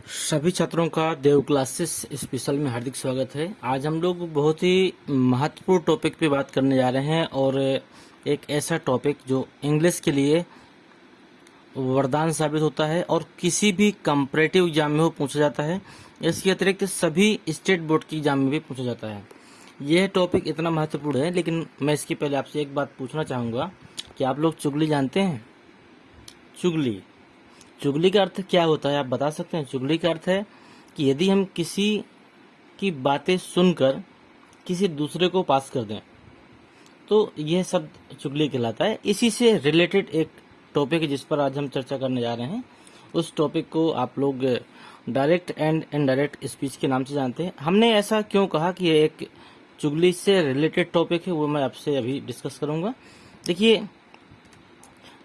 सभी छात्रों का देव क्लासेस स्पेशल में हार्दिक स्वागत है। आज हम लोग बहुत ही महत्वपूर्ण टॉपिक पे बात करने जा रहे हैं और एक ऐसा टॉपिक जो इंग्लिश के लिए वरदान साबित होता है और किसी भी कंपैरेटिव एग्जाम में वो पूछा जाता है। इसके अतिरिक्त सभी स्टेट बोर्ड की एग्जाम में भी पूछा जाता है। यह टॉपिक इतना महत्वपूर्ण है, लेकिन मैं इसके पहले आपसे एक बात पूछना चाहूँगा कि आप लोग चुगली जानते हैं? चुगली का अर्थ क्या होता है, आप बता सकते हैं? चुगली का अर्थ है कि यदि हम किसी की बातें सुनकर किसी दूसरे को पास कर दें तो यह शब्द चुगली कहलाता है। इसी से रिलेटेड एक टॉपिक है जिस पर आज हम चर्चा करने जा रहे हैं। उस टॉपिक को आप लोग डायरेक्ट एंड इनडायरेक्ट स्पीच के नाम से जानते हैं। हमने ऐसा क्यों कहा कि यह एक चुगली से रिलेटेड टॉपिक है, वो मैं आपसे अभी डिस्कस करूंगा। देखिए,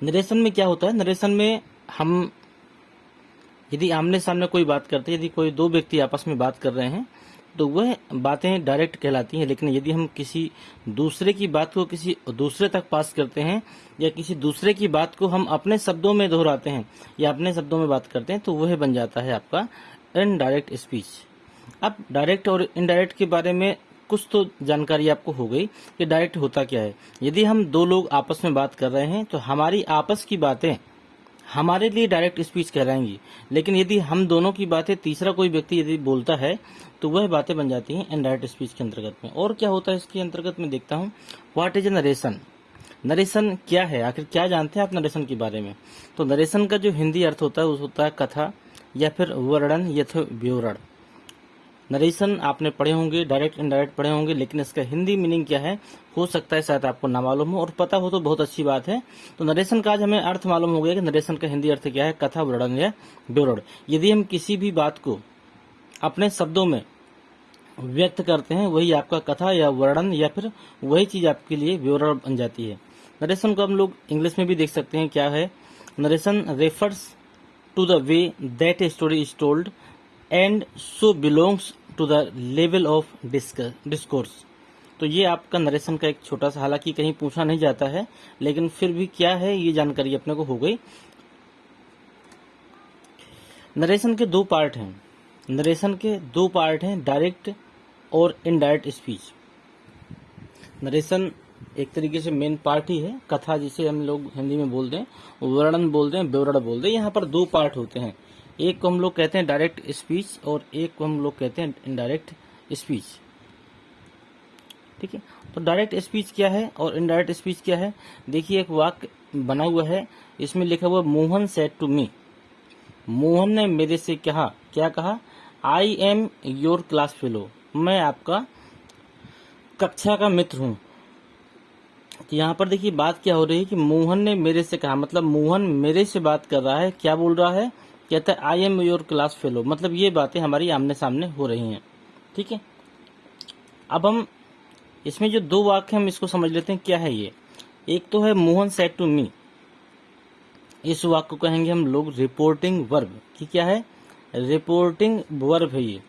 नरेशन में क्या होता है? नरेशन में हम यदि आमने सामने कोई बात करते हैं, यदि कोई दो व्यक्ति आपस में बात कर रहे हैं तो वह बातें डायरेक्ट कहलाती हैं। लेकिन यदि हम किसी दूसरे की बात को किसी दूसरे तक पास करते हैं या किसी दूसरे की बात को हम अपने शब्दों में दोहराते हैं या अपने शब्दों में बात करते हैं तो वह बन जाता है आपका इनडायरेक्ट स्पीच। अब डायरेक्ट और इनडायरेक्ट के बारे में कुछ तो जानकारी आपको हो गई कि डायरेक्ट होता क्या है। यदि हम दो लोग आपस में बात कर रहे हैं तो हमारी आपस की बातें हमारे लिए डायरेक्ट स्पीच कहलाएंगी। लेकिन यदि हम दोनों की बातें तीसरा कोई व्यक्ति यदि बोलता है तो वह बातें बन जाती हैं इनडायरेक्ट स्पीच के अंतर्गत में। और क्या होता है इसके अंतर्गत में देखता हूँ, what is a narration. Narration क्या है, आखिर क्या जानते हैं आप नरेशन के बारे में? तो नरेशन का जो हिंदी अर्थ होता है वो होता है कथा या फिर वर्णन या फिर विवरण। नरेशन आपने पढ़े होंगे, डायरेक्ट इनडायरेक्ट पढ़े होंगे, लेकिन इसका हिंदी मीनिंग क्या है हो सकता है शायद आपको ना मालूम हो, और पता हो तो बहुत अच्छी बात है। तो नरेशन का आज हमें अर्थ मालूम हो गया कि नरेशन का हिंदी अर्थ क्या है, कथा, वर्णन या विवरण। यदि हम किसी भी बात को अपने शब्दों में व्यक्त करते हैं वही आपका कथा या वर्णन या फिर वही चीज आपके लिए विवरण बन जाती है। नरेशन को हम लोग इंग्लिश में भी देख सकते हैं, क्या है? Narration refers to the way that a story is told and so belongs to the level of discourse. तो ये आपका नरेशन का एक छोटा सा, हालांकि कहीं पूछा नहीं जाता है, लेकिन फिर भी क्या है ये जानकारी अपने को हो गई। नरेशन के दो पार्ट हैं। नरेशन के दो पार्ट हैं, डायरेक्ट और इनडायरेक्ट स्पीच। नरेशन एक तरीके से मेन पार्ट ही है, कथा जिसे हम लोग हिंदी में बोलते हैं, वर्णन बोलते हैं, विवरण बोलते हैं। यहाँ पर दो पार्ट होते हैं, एक को हम लोग कहते हैं डायरेक्ट स्पीच और एक को हम लोग कहते हैं इनडायरेक्ट स्पीच। ठीक है, तो डायरेक्ट स्पीच क्या है और इनडायरेक्ट स्पीच क्या है? देखिए, एक वाक्य बना हुआ है, इसमें लिखा हुआ Mohan said to me. Mohan ने मेरे से कहा, क्या कहा? I am your class fellow, मैं आपका कक्षा का मित्र हूं। तो यहाँ पर देखिए बात क्या हो रही है कि मोहन ने मेरे से कहा, मतलब मोहन मेरे से बात कर रहा है। क्या बोल रहा है? कहता है आई एम योर क्लास फेलो, मतलब ये बातें हमारी आमने सामने हो रही हैं। ठीक है, अब हम इसमें जो दो वाक्य हम इसको समझ लेते हैं, क्या है ये? एक तो है मोहन सेड टू मी, इस वाक्य को कहेंगे हम लोग रिपोर्टिंग वर्ब की। क्या है? रिपोर्टिंग वर्ब है ये।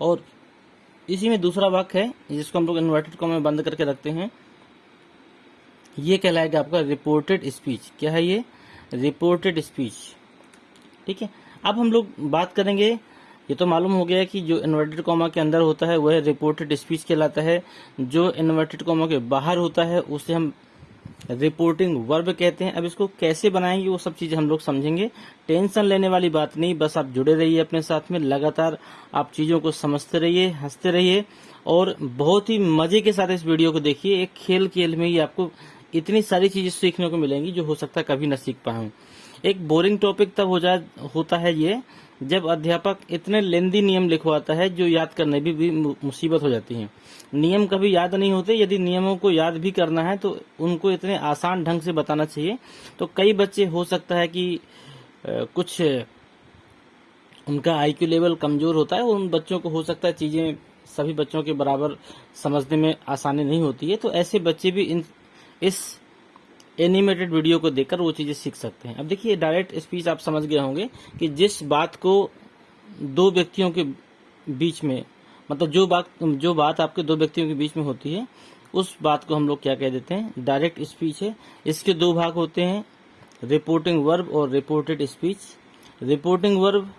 और इसी में दूसरा वाक्य है जिसको हम लोग इन्वर्टेड कॉमा में बंद करके रखते हैं, ये कहलाएगा आपका रिपोर्टेड स्पीच। क्या है ये? Reported speech. ठीक है, अब हम लोग बात करेंगे, ये तो मालूम हो गया कि जो इन्वर्टेड कॉमा के अंदर होता है वह रिपोर्टेड स्पीच कहलाता है, जो इन्वर्टेड कॉमा के बाहर होता है उसे हम रिपोर्टिंग वर्ब कहते हैं। अब इसको कैसे बनाएंगे वो सब चीजें हम लोग समझेंगे। टेंशन लेने वाली बात नहीं, बस आप जुड़े रहिए अपने साथ में, लगातार आप चीजों को समझते रहिए, हंसते रहिए और बहुत ही मजे के साथ इस वीडियो को देखिए। एक खेल में ही आपको इतनी सारी चीजें सीखने को मिलेंगी जो हो सकता है कभी न सीख पाऊं। एक बोरिंग टॉपिक तब होता है ये जब अध्यापक इतने लेंदी नियम लिखवाता है जो याद करने भी मुसीबत हो जाती है। नियम कभी याद नहीं होते, यदि नियमों को याद भी करना है तो उनको इतने आसान ढंग से बताना चाहिए। तो कई बच्चे हो सकता है कि कुछ उनका आईक्यू लेवल कमजोर होता है, उन बच्चों को हो सकता है चीजें सभी बच्चों के बराबर समझने में आसानी नहीं होती है। तो ऐसे बच्चे भी इस एनिमेटेड वीडियो को देखकर वो चीजें सीख सकते हैं। अब देखिए, डायरेक्ट स्पीच आप समझ गए होंगे कि जिस बात को दो व्यक्तियों के बीच में, मतलब जो बात आपके दो व्यक्तियों के बीच में होती है उस बात को हम लोग क्या कह देते हैं? डायरेक्ट स्पीच है। इसके दो भाग होते हैं, रिपोर्टिंग वर्ब और रिपोर्टेड स्पीच। रिपोर्टिंग वर्ब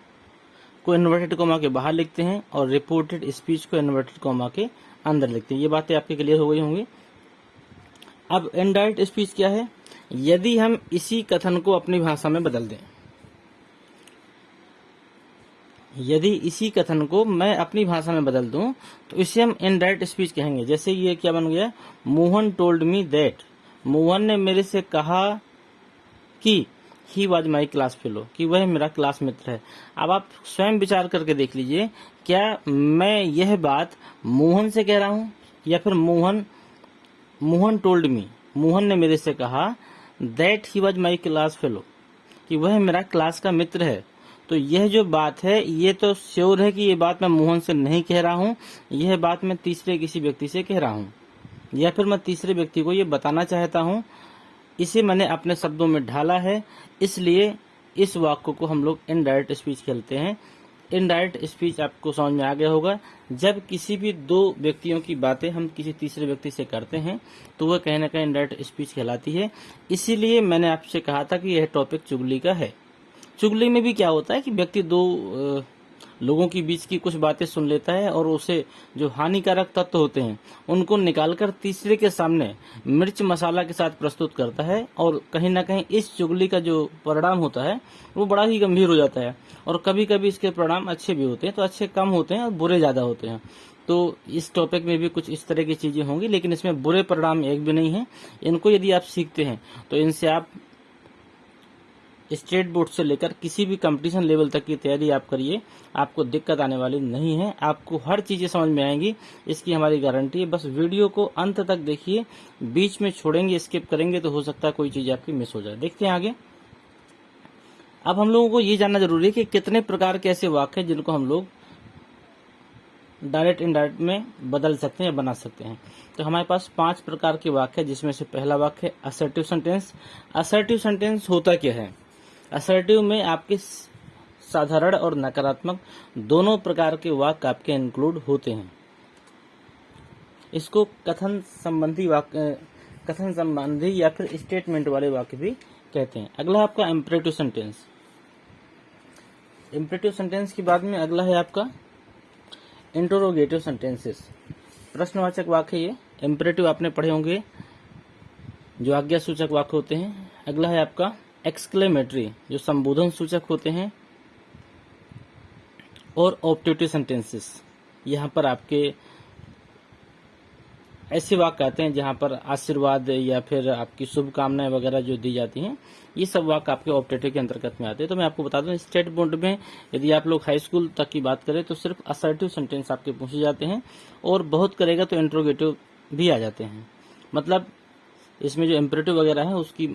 को इन्वर्टेड कॉमा के बाहर लिखते हैं और रिपोर्टेड स्पीच को इन्वर्टेड कॉमा के अंदर लिखते हैं। ये बातें आपके क्लियर हो गई होंगी। अब इनडायरेक्ट स्पीच क्या है? यदि हम इसी कथन को अपनी भाषा में बदल दें, यदि इसी कथन को मैं अपनी भाषा में बदल दूं तो इसे हम इनडायरेक्ट स्पीच कहेंगे। जैसे ये क्या बन गया, Mohan told me that, Mohan ने मेरे से कहा कि he was my class fellow, कि वह मेरा क्लास मित्र है। अब आप स्वयं विचार करके देख लीजिए, क्या मैं यह बात मोहन से कह रहा हूं या फिर मोहन टोल्ड मी, मोहन ने मेरे से कहा that he was my class fellow, कि वह मेरा क्लास का मित्र है। तो यह जो बात है ये तो श्योर है कि ये बात मैं मोहन से नहीं कह रहा हूं, यह बात मैं तीसरे किसी व्यक्ति से कह रहा हूं, या फिर मैं तीसरे व्यक्ति को ये बताना चाहता हूं। इसे मैंने अपने शब्दों में ढाला है, इसलिए इस वाक्य को हम लोग इनडायरेक्ट स्पीच कहते हैं। इनडायरेक्ट स्पीच आपको समझ में आ गया होगा। जब किसी भी दो व्यक्तियों की बातें हम किसी तीसरे व्यक्ति से करते हैं तो वह कहीं ना कहीं इनडायरेक्ट स्पीच कहलाती है। इसीलिए मैंने आपसे कहा था कि यह टॉपिक चुगली का है। चुगली में भी क्या होता है कि व्यक्ति दो लोगों के बीच की कुछ बातें सुन लेता है और उसे जो हानिकारक तत्व होते हैं उनको निकालकर तीसरे के सामने मिर्च मसाला के साथ प्रस्तुत करता है, और कहीं ना कहीं इस चुगली का जो परिणाम होता है वो बड़ा ही गंभीर हो जाता है। और कभी कभी इसके परिणाम अच्छे भी होते हैं, तो अच्छे कम होते हैं और बुरे ज्यादा होते हैं। तो इस टॉपिक में भी कुछ इस तरह की चीजें होंगी, लेकिन इसमें बुरे परिणाम एक भी नहीं है। इनको यदि आप सीखते हैं तो इनसे आप स्टेट बोर्ड से लेकर किसी भी कंपटीशन लेवल तक की तैयारी आप करिए, आपको दिक्कत आने वाली नहीं है। आपको हर चीजें समझ में आएंगी, इसकी हमारी गारंटी है। बस वीडियो को अंत तक देखिए, बीच में छोड़ेंगे, स्किप करेंगे तो हो सकता है कोई चीज आपकी मिस हो जाए। देखते हैं आगे। अब हम लोगों को ये जानना जरूरी है कि कितने प्रकार के ऐसे वाक्य हैं जिनको हम लोग डायरेक्ट इनडायरेक्ट में बदल सकते हैं या बना सकते हैं। तो हमारे पास 5 प्रकार के वाक्य है, जिसमें से पहला वाक्य है असर्टिव सेंटेंस। असर्टिव सेंटेंस होता क्या है? असर्टिव में आपके साधारण और नकारात्मक दोनों प्रकार के वाक्य आपके इंक्लूड होते हैं। इसको कथन संबंधी या फिर स्टेटमेंट वाले वाक्य भी कहते हैं। अगला आपका इम्परेटिव सेंटेंस। इम्परेटिव सेंटेंस के बाद में अगला है आपका इंटरोगेटिव सेंटेंसेस, प्रश्नवाचक वाक्य। ये इम्परेटिव आपने पढ़े होंगे, जो आज्ञा सूचक वाक्य होते हैं। अगला है आपका एक्सक्लेमेटरी, जो संबोधन सूचक होते हैं। और ऑप्टेटिव सेंटेंसेस, यहाँ पर आपके ऐसे वाक्य आते हैं जहाँ पर आशीर्वाद या फिर आपकी शुभकामनाएं वगैरह जो दी जाती हैं, ये सब वाक्य आपके ऑप्टेटिव के अंतर्गत में आते हैं। तो मैं आपको बता दूं, स्टेट बोर्ड में यदि आप लोग हाई स्कूल तक की बात करें तो सिर्फ असर्टिव सेंटेंस आपके पूछे जाते हैं, और बहुत करेगा तो इंट्रोगेटिव भी आ जाते हैं। मतलब इसमें जो इम्परेटिव वगैरह है उसकी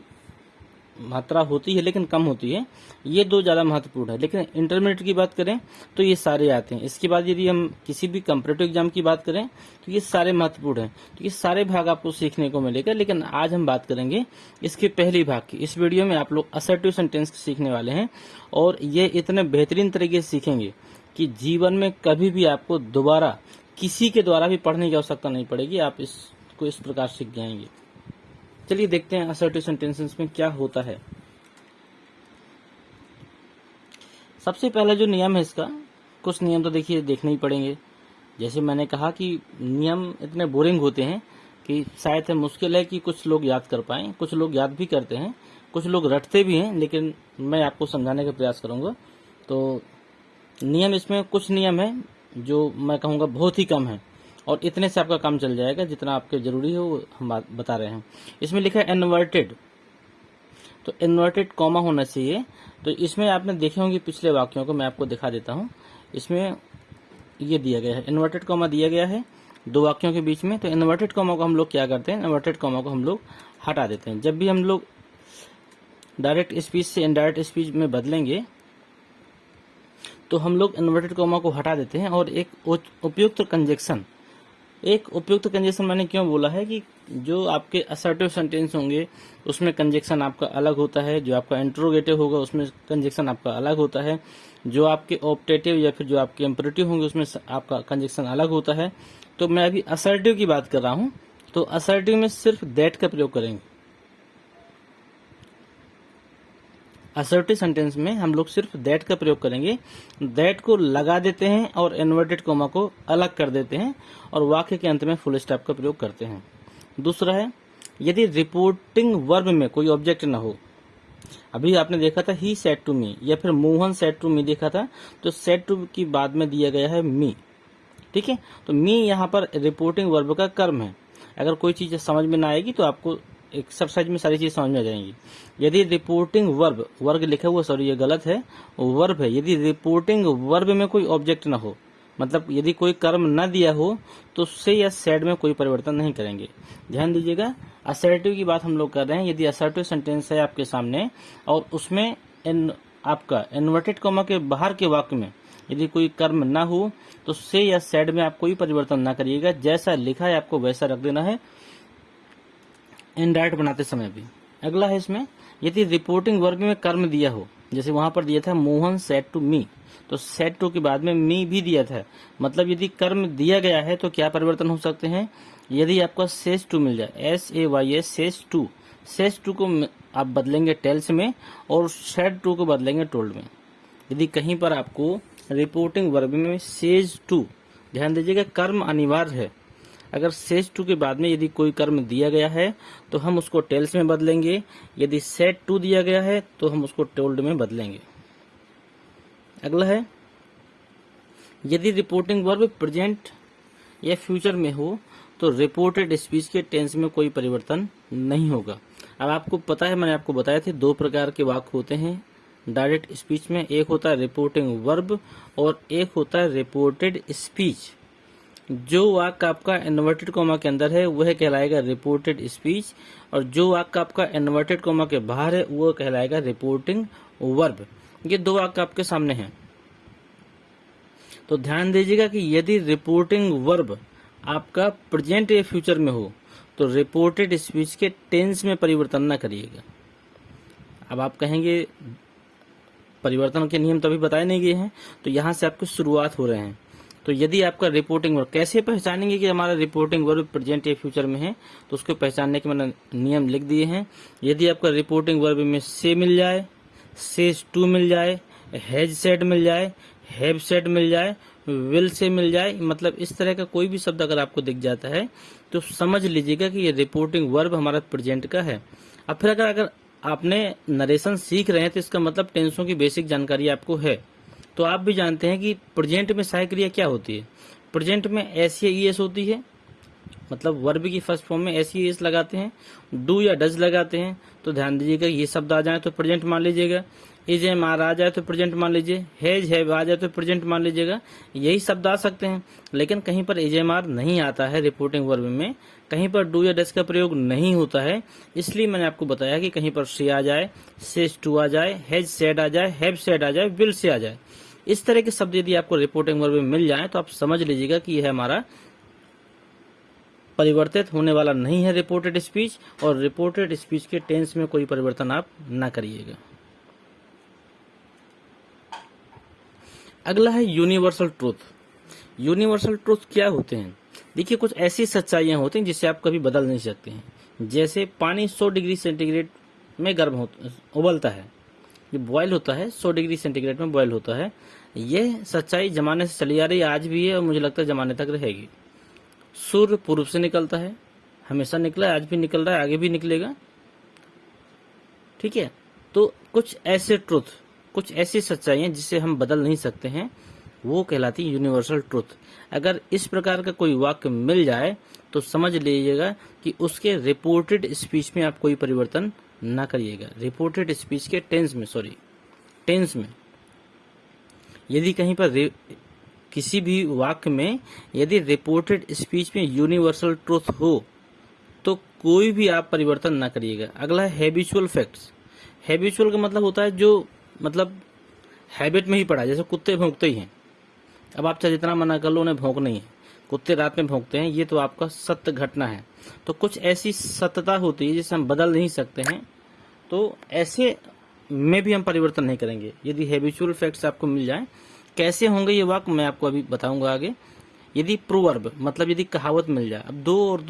मात्रा होती है लेकिन कम होती है, ये दो ज़्यादा महत्वपूर्ण है। लेकिन इंटरमीडिएट की बात करें तो ये सारे आते हैं। इसके बाद यदि हम किसी भी कंपटीटिव एग्जाम की बात करें तो ये सारे महत्वपूर्ण हैं। तो ये सारे भाग आपको सीखने को मिलेगा, लेकिन आज हम बात करेंगे इसके पहले भाग की। इस वीडियो में आप लोग असर्टिव सेंटेंस सीखने वाले हैं, और ये इतने बेहतरीन तरीके से सीखेंगे कि जीवन में कभी भी आपको दोबारा किसी के द्वारा भी पढ़ने की आवश्यकता नहीं पड़ेगी। आप इसको इस प्रकार सीख जाएंगे। चलिए देखते हैं असर्टिव सेंटेंसेस में क्या होता है। सबसे पहला जो नियम है इसका, कुछ नियम तो देखिए देखने ही पड़ेंगे। जैसे मैंने कहा कि नियम इतने बोरिंग होते हैं कि शायद मुश्किल है कि कुछ लोग याद कर पाएं। कुछ लोग याद भी करते हैं, कुछ लोग रटते भी हैं, लेकिन मैं आपको समझाने का प्रयास करूंगा। तो नियम, इसमें कुछ नियम है जो मैं कहूँगा बहुत ही कम है, और इतने से आपका काम चल जाएगा। जितना आपके जरूरी है वो हम बता रहे हैं। इसमें लिखा है इन्वर्टेड, तो इन्वर्टेड कॉमा होना चाहिए। तो इसमें आपने देखे होंगे पिछले वाक्यों को, मैं आपको दिखा देता हूं। इसमें ये दिया गया है, इन्वर्टेड कॉमा दिया गया है दो वाक्यों के बीच में। तो इन्वर्टेड कॉमा को हम लोग क्या करते हैं, इन्वर्टेड कॉमा को हम लोग हटा देते हैं। जब भी हम लोग डायरेक्ट स्पीच से इनडायरेक्ट स्पीच में बदलेंगे तो हम लोग इन्वर्टेड कॉमा को हटा देते हैं, और एक उपयुक्त कंजेक्शन मैंने क्यों बोला है कि जो आपके असर्टिव सेंटेंस होंगे उसमें कंजेक्शन आपका अलग होता है, जो आपका इंट्रोगेटिव होगा उसमें कंजेक्शन आपका अलग होता है, जो आपके ऑप्टेटिव या फिर जो आपके इंपरेटिव होंगे उसमें आपका कंजेक्शन अलग होता है। तो मैं अभी असर्टिव की बात कर रहा हूं, तो असर्टिव में सिर्फ दैट का प्रयोग करेंगे। असर्टिव सेंटेंस में हम लोग सिर्फ दैट का प्रयोग करेंगे, दैट को लगा देते हैं और इन्वर्टेड कॉमा को अलग कर देते हैं और वाक्य के अंत में फुल स्टॉप का प्रयोग करते हैं। दूसरा है यदि रिपोर्टिंग वर्ब में कोई ऑब्जेक्ट ना हो। अभी आपने देखा था ही सेड टू मी या फिर मोहन सेड टू मी देखा था, तो सेड टू की बाद में दिया गया है मी। ठीक है, तो मी यहाँ पर रिपोर्टिंग वर्ब का कर्म है। अगर कोई चीज समझ में ना आएगी तो आपको एक्सरसाइज में सारी चीज समझ में आ जाएंगी। यदि रिपोर्टिंग वर्ब, वर्ग लिखा हुआ सॉरी ये गलत है, वर्ब है। यदि रिपोर्टिंग वर्ब में कोई ऑब्जेक्ट ना हो, मतलब यदि कोई कर्म न दिया हो, तो से या सेड में कोई परिवर्तन नहीं करेंगे। ध्यान दीजिएगा, असर्टिव की बात हम लोग कर रहे हैं। यदि असर्टिव सेंटेंस है आपके सामने और उसमें आपका इन्वर्टेड कॉमा के बाहर के वाक्य में यदि कोई कर्म ना हो, तो से या सेड में आप कोई परिवर्तन ना करिएगा। जैसा लिखा है आपको वैसा रख देना है इनडायरेक्ट बनाते समय भी। अगला है इसमें यदि रिपोर्टिंग वर्ब में कर्म दिया हो, जैसे वहां पर दिया था मोहन सेड टू मी, तो सेड टू के बाद में मी भी दिया था। मतलब यदि कर्म दिया गया है तो क्या परिवर्तन हो सकते हैं। यदि आपका सेज टू मिल जाए, SAYS सेज टू को आप बदलेंगे टेल्स में और सेड टू को बदलेंगे टोल्ड में। यदि कहीं पर आपको रिपोर्टिंग वर्ब में सेज टू, ध्यान दीजिएगा कर्म अनिवार्य है। अगर सेज टू के बाद में यदि कोई कर्म दिया गया है तो हम उसको टेल्स में बदलेंगे। यदि सेड टू दिया गया है तो हम उसको टोल्ड में बदलेंगे। अगला है यदि रिपोर्टिंग वर्ब प्रेजेंट या फ्यूचर में हो तो रिपोर्टेड स्पीच के टेंस में कोई परिवर्तन नहीं होगा। अब आपको पता है, मैंने आपको बताया थे दो प्रकार के वाक्य होते हैं डायरेक्ट स्पीच में। एक होता है रिपोर्टिंग वर्ब और एक होता है रिपोर्टेड स्पीच। जो वाक्य आपका इन्वर्टेड कॉमा के अंदर है वह कहलाएगा रिपोर्टेड स्पीच, और जो वाक्य आपका इन्वर्टेड कॉमा के बाहर है वह कहलाएगा रिपोर्टिंग वर्ब। ये दो वाक्य आपके सामने हैं, तो ध्यान दीजिएगा कि यदि रिपोर्टिंग वर्ब आपका प्रेजेंट या फ्यूचर में हो तो रिपोर्टेड स्पीच के टेंस में परिवर्तन ना करिएगा। अब आप कहेंगे परिवर्तन के नियम तभी बताए नहीं गए हैं, तो यहां से आपकी शुरुआत हो रहे हैं। तो यदि आपका रिपोर्टिंग वर्ब, कैसे पहचानेंगे कि हमारा रिपोर्टिंग वर्ब प्रेजेंट या फ्यूचर में है, तो उसको पहचानने के मैंने नियम लिख दिए हैं। यदि आपका रिपोर्टिंग वर्ब में से मिल जाए, सेज टू मिल जाए, हैज सेड मिल जाए, हैव सेड मिल जाए, विल से मिल जाए, मतलब इस तरह का कोई भी शब्द अगर आपको दिख जाता है तो समझ लीजिएगा कि ये रिपोर्टिंग वर्ब हमारा प्रेजेंट का है। अब फिर अगर आपने नरेशन सीख रहे हैं तो इसका मतलब टेंसों की बेसिक जानकारी आपको है। तो आप भी जानते हैं कि प्रेजेंट में सहायक क्रिया क्या होती है। प्रेजेंट में एस या ईएस होती है, मतलब वर्ब की फर्स्ट फॉर्म में एस या ईएस लगाते हैं, डू या डज लगाते हैं। तो ध्यान दीजिएगा ये शब्द आ जाए तो प्रेजेंट मान लीजिएगा, इज एम आर आ जाए तो प्रेजेंट मान लीजिए, हैज हैव आ जाए तो प्रेजेंट मान लीजिएगा। यही शब्द आ सकते हैं, लेकिन कहीं पर इज एम आर नहीं आता है रिपोर्टिंग वर्ब में, कहीं पर डू या डज का प्रयोग नहीं होता है। इसलिए मैंने आपको बताया कि कहीं पर से आ जाए, सेज टू आ जाए, हैज सेड आ जाए, हैव सेड आ जाए, विल से आ जाए। इस तरह के शब्द यदि आपको रिपोर्टिंग वर्ब में मिल जाए तो आप समझ लीजिएगा कि यह हमारा परिवर्तित होने वाला नहीं है रिपोर्टेड स्पीच, और रिपोर्टेड स्पीच के टेंस में कोई परिवर्तन आप ना करिएगा। अगला है यूनिवर्सल ट्रूथ। यूनिवर्सल ट्रूथ क्या होते हैं। देखिए कुछ ऐसी सच्चाइयां होती हैं जिसे आप कभी बदल नहीं सकते हैं। जैसे पानी 100 डिग्री सेंटीग्रेड में गर्म उबलता है, ये बॉयल होता है, 100 डिग्री सेंटीग्रेड में बॉयल होता है। यह सच्चाई जमाने से चली आ रही है, आज भी है और मुझे लगता है जमाने तक रहेगी। सूर्य पूर्व से निकलता है, हमेशा निकला है, आज भी निकल रहा है, आगे भी निकलेगा। ठीक है, तो कुछ ऐसे ट्रुथ, कुछ ऐसी सच्चाइयां जिसे हम बदल नहीं सकते हैं, वो कहलाती है यूनिवर्सल ट्रुथ। अगर इस प्रकार का कोई वाक्य मिल जाए तो समझ लीजिएगा कि उसके रिपोर्टेड स्पीच में आप कोई परिवर्तन ना करिएगा। रिपोर्टेड स्पीच के टेंस में यदि कहीं पर किसी भी वाक्य में यदि रिपोर्टेड स्पीच में यूनिवर्सल ट्रूथ हो तो कोई भी आप परिवर्तन ना करिएगा। अगला है हैबिचुअल फैक्ट्स। हैबिचुअल का मतलब होता है जो मतलब हैबिट में ही पड़ा है, जैसे कुत्ते भौंकते ही हैं। अब आप चाहे जितना मना कर लो उन्हें भौंक नहीं है, कुत्ते रात में भौंकते हैं, ये तो आपका सत्य घटना है। तो कुछ ऐसी सत्यता होती है जिसे हम बदल नहीं सकते हैं, तो ऐसे में भी हम परिवर्तन नहीं करेंगे यदि हैबिचुअल फैक्ट्स आपको मिल जाए। कैसे होंगे ये वाक्य मैं आपको अभी बताऊंगा आगे। यदि प्रोवर्ब मतलब यदि कहावत मिल जाए, अब 2 और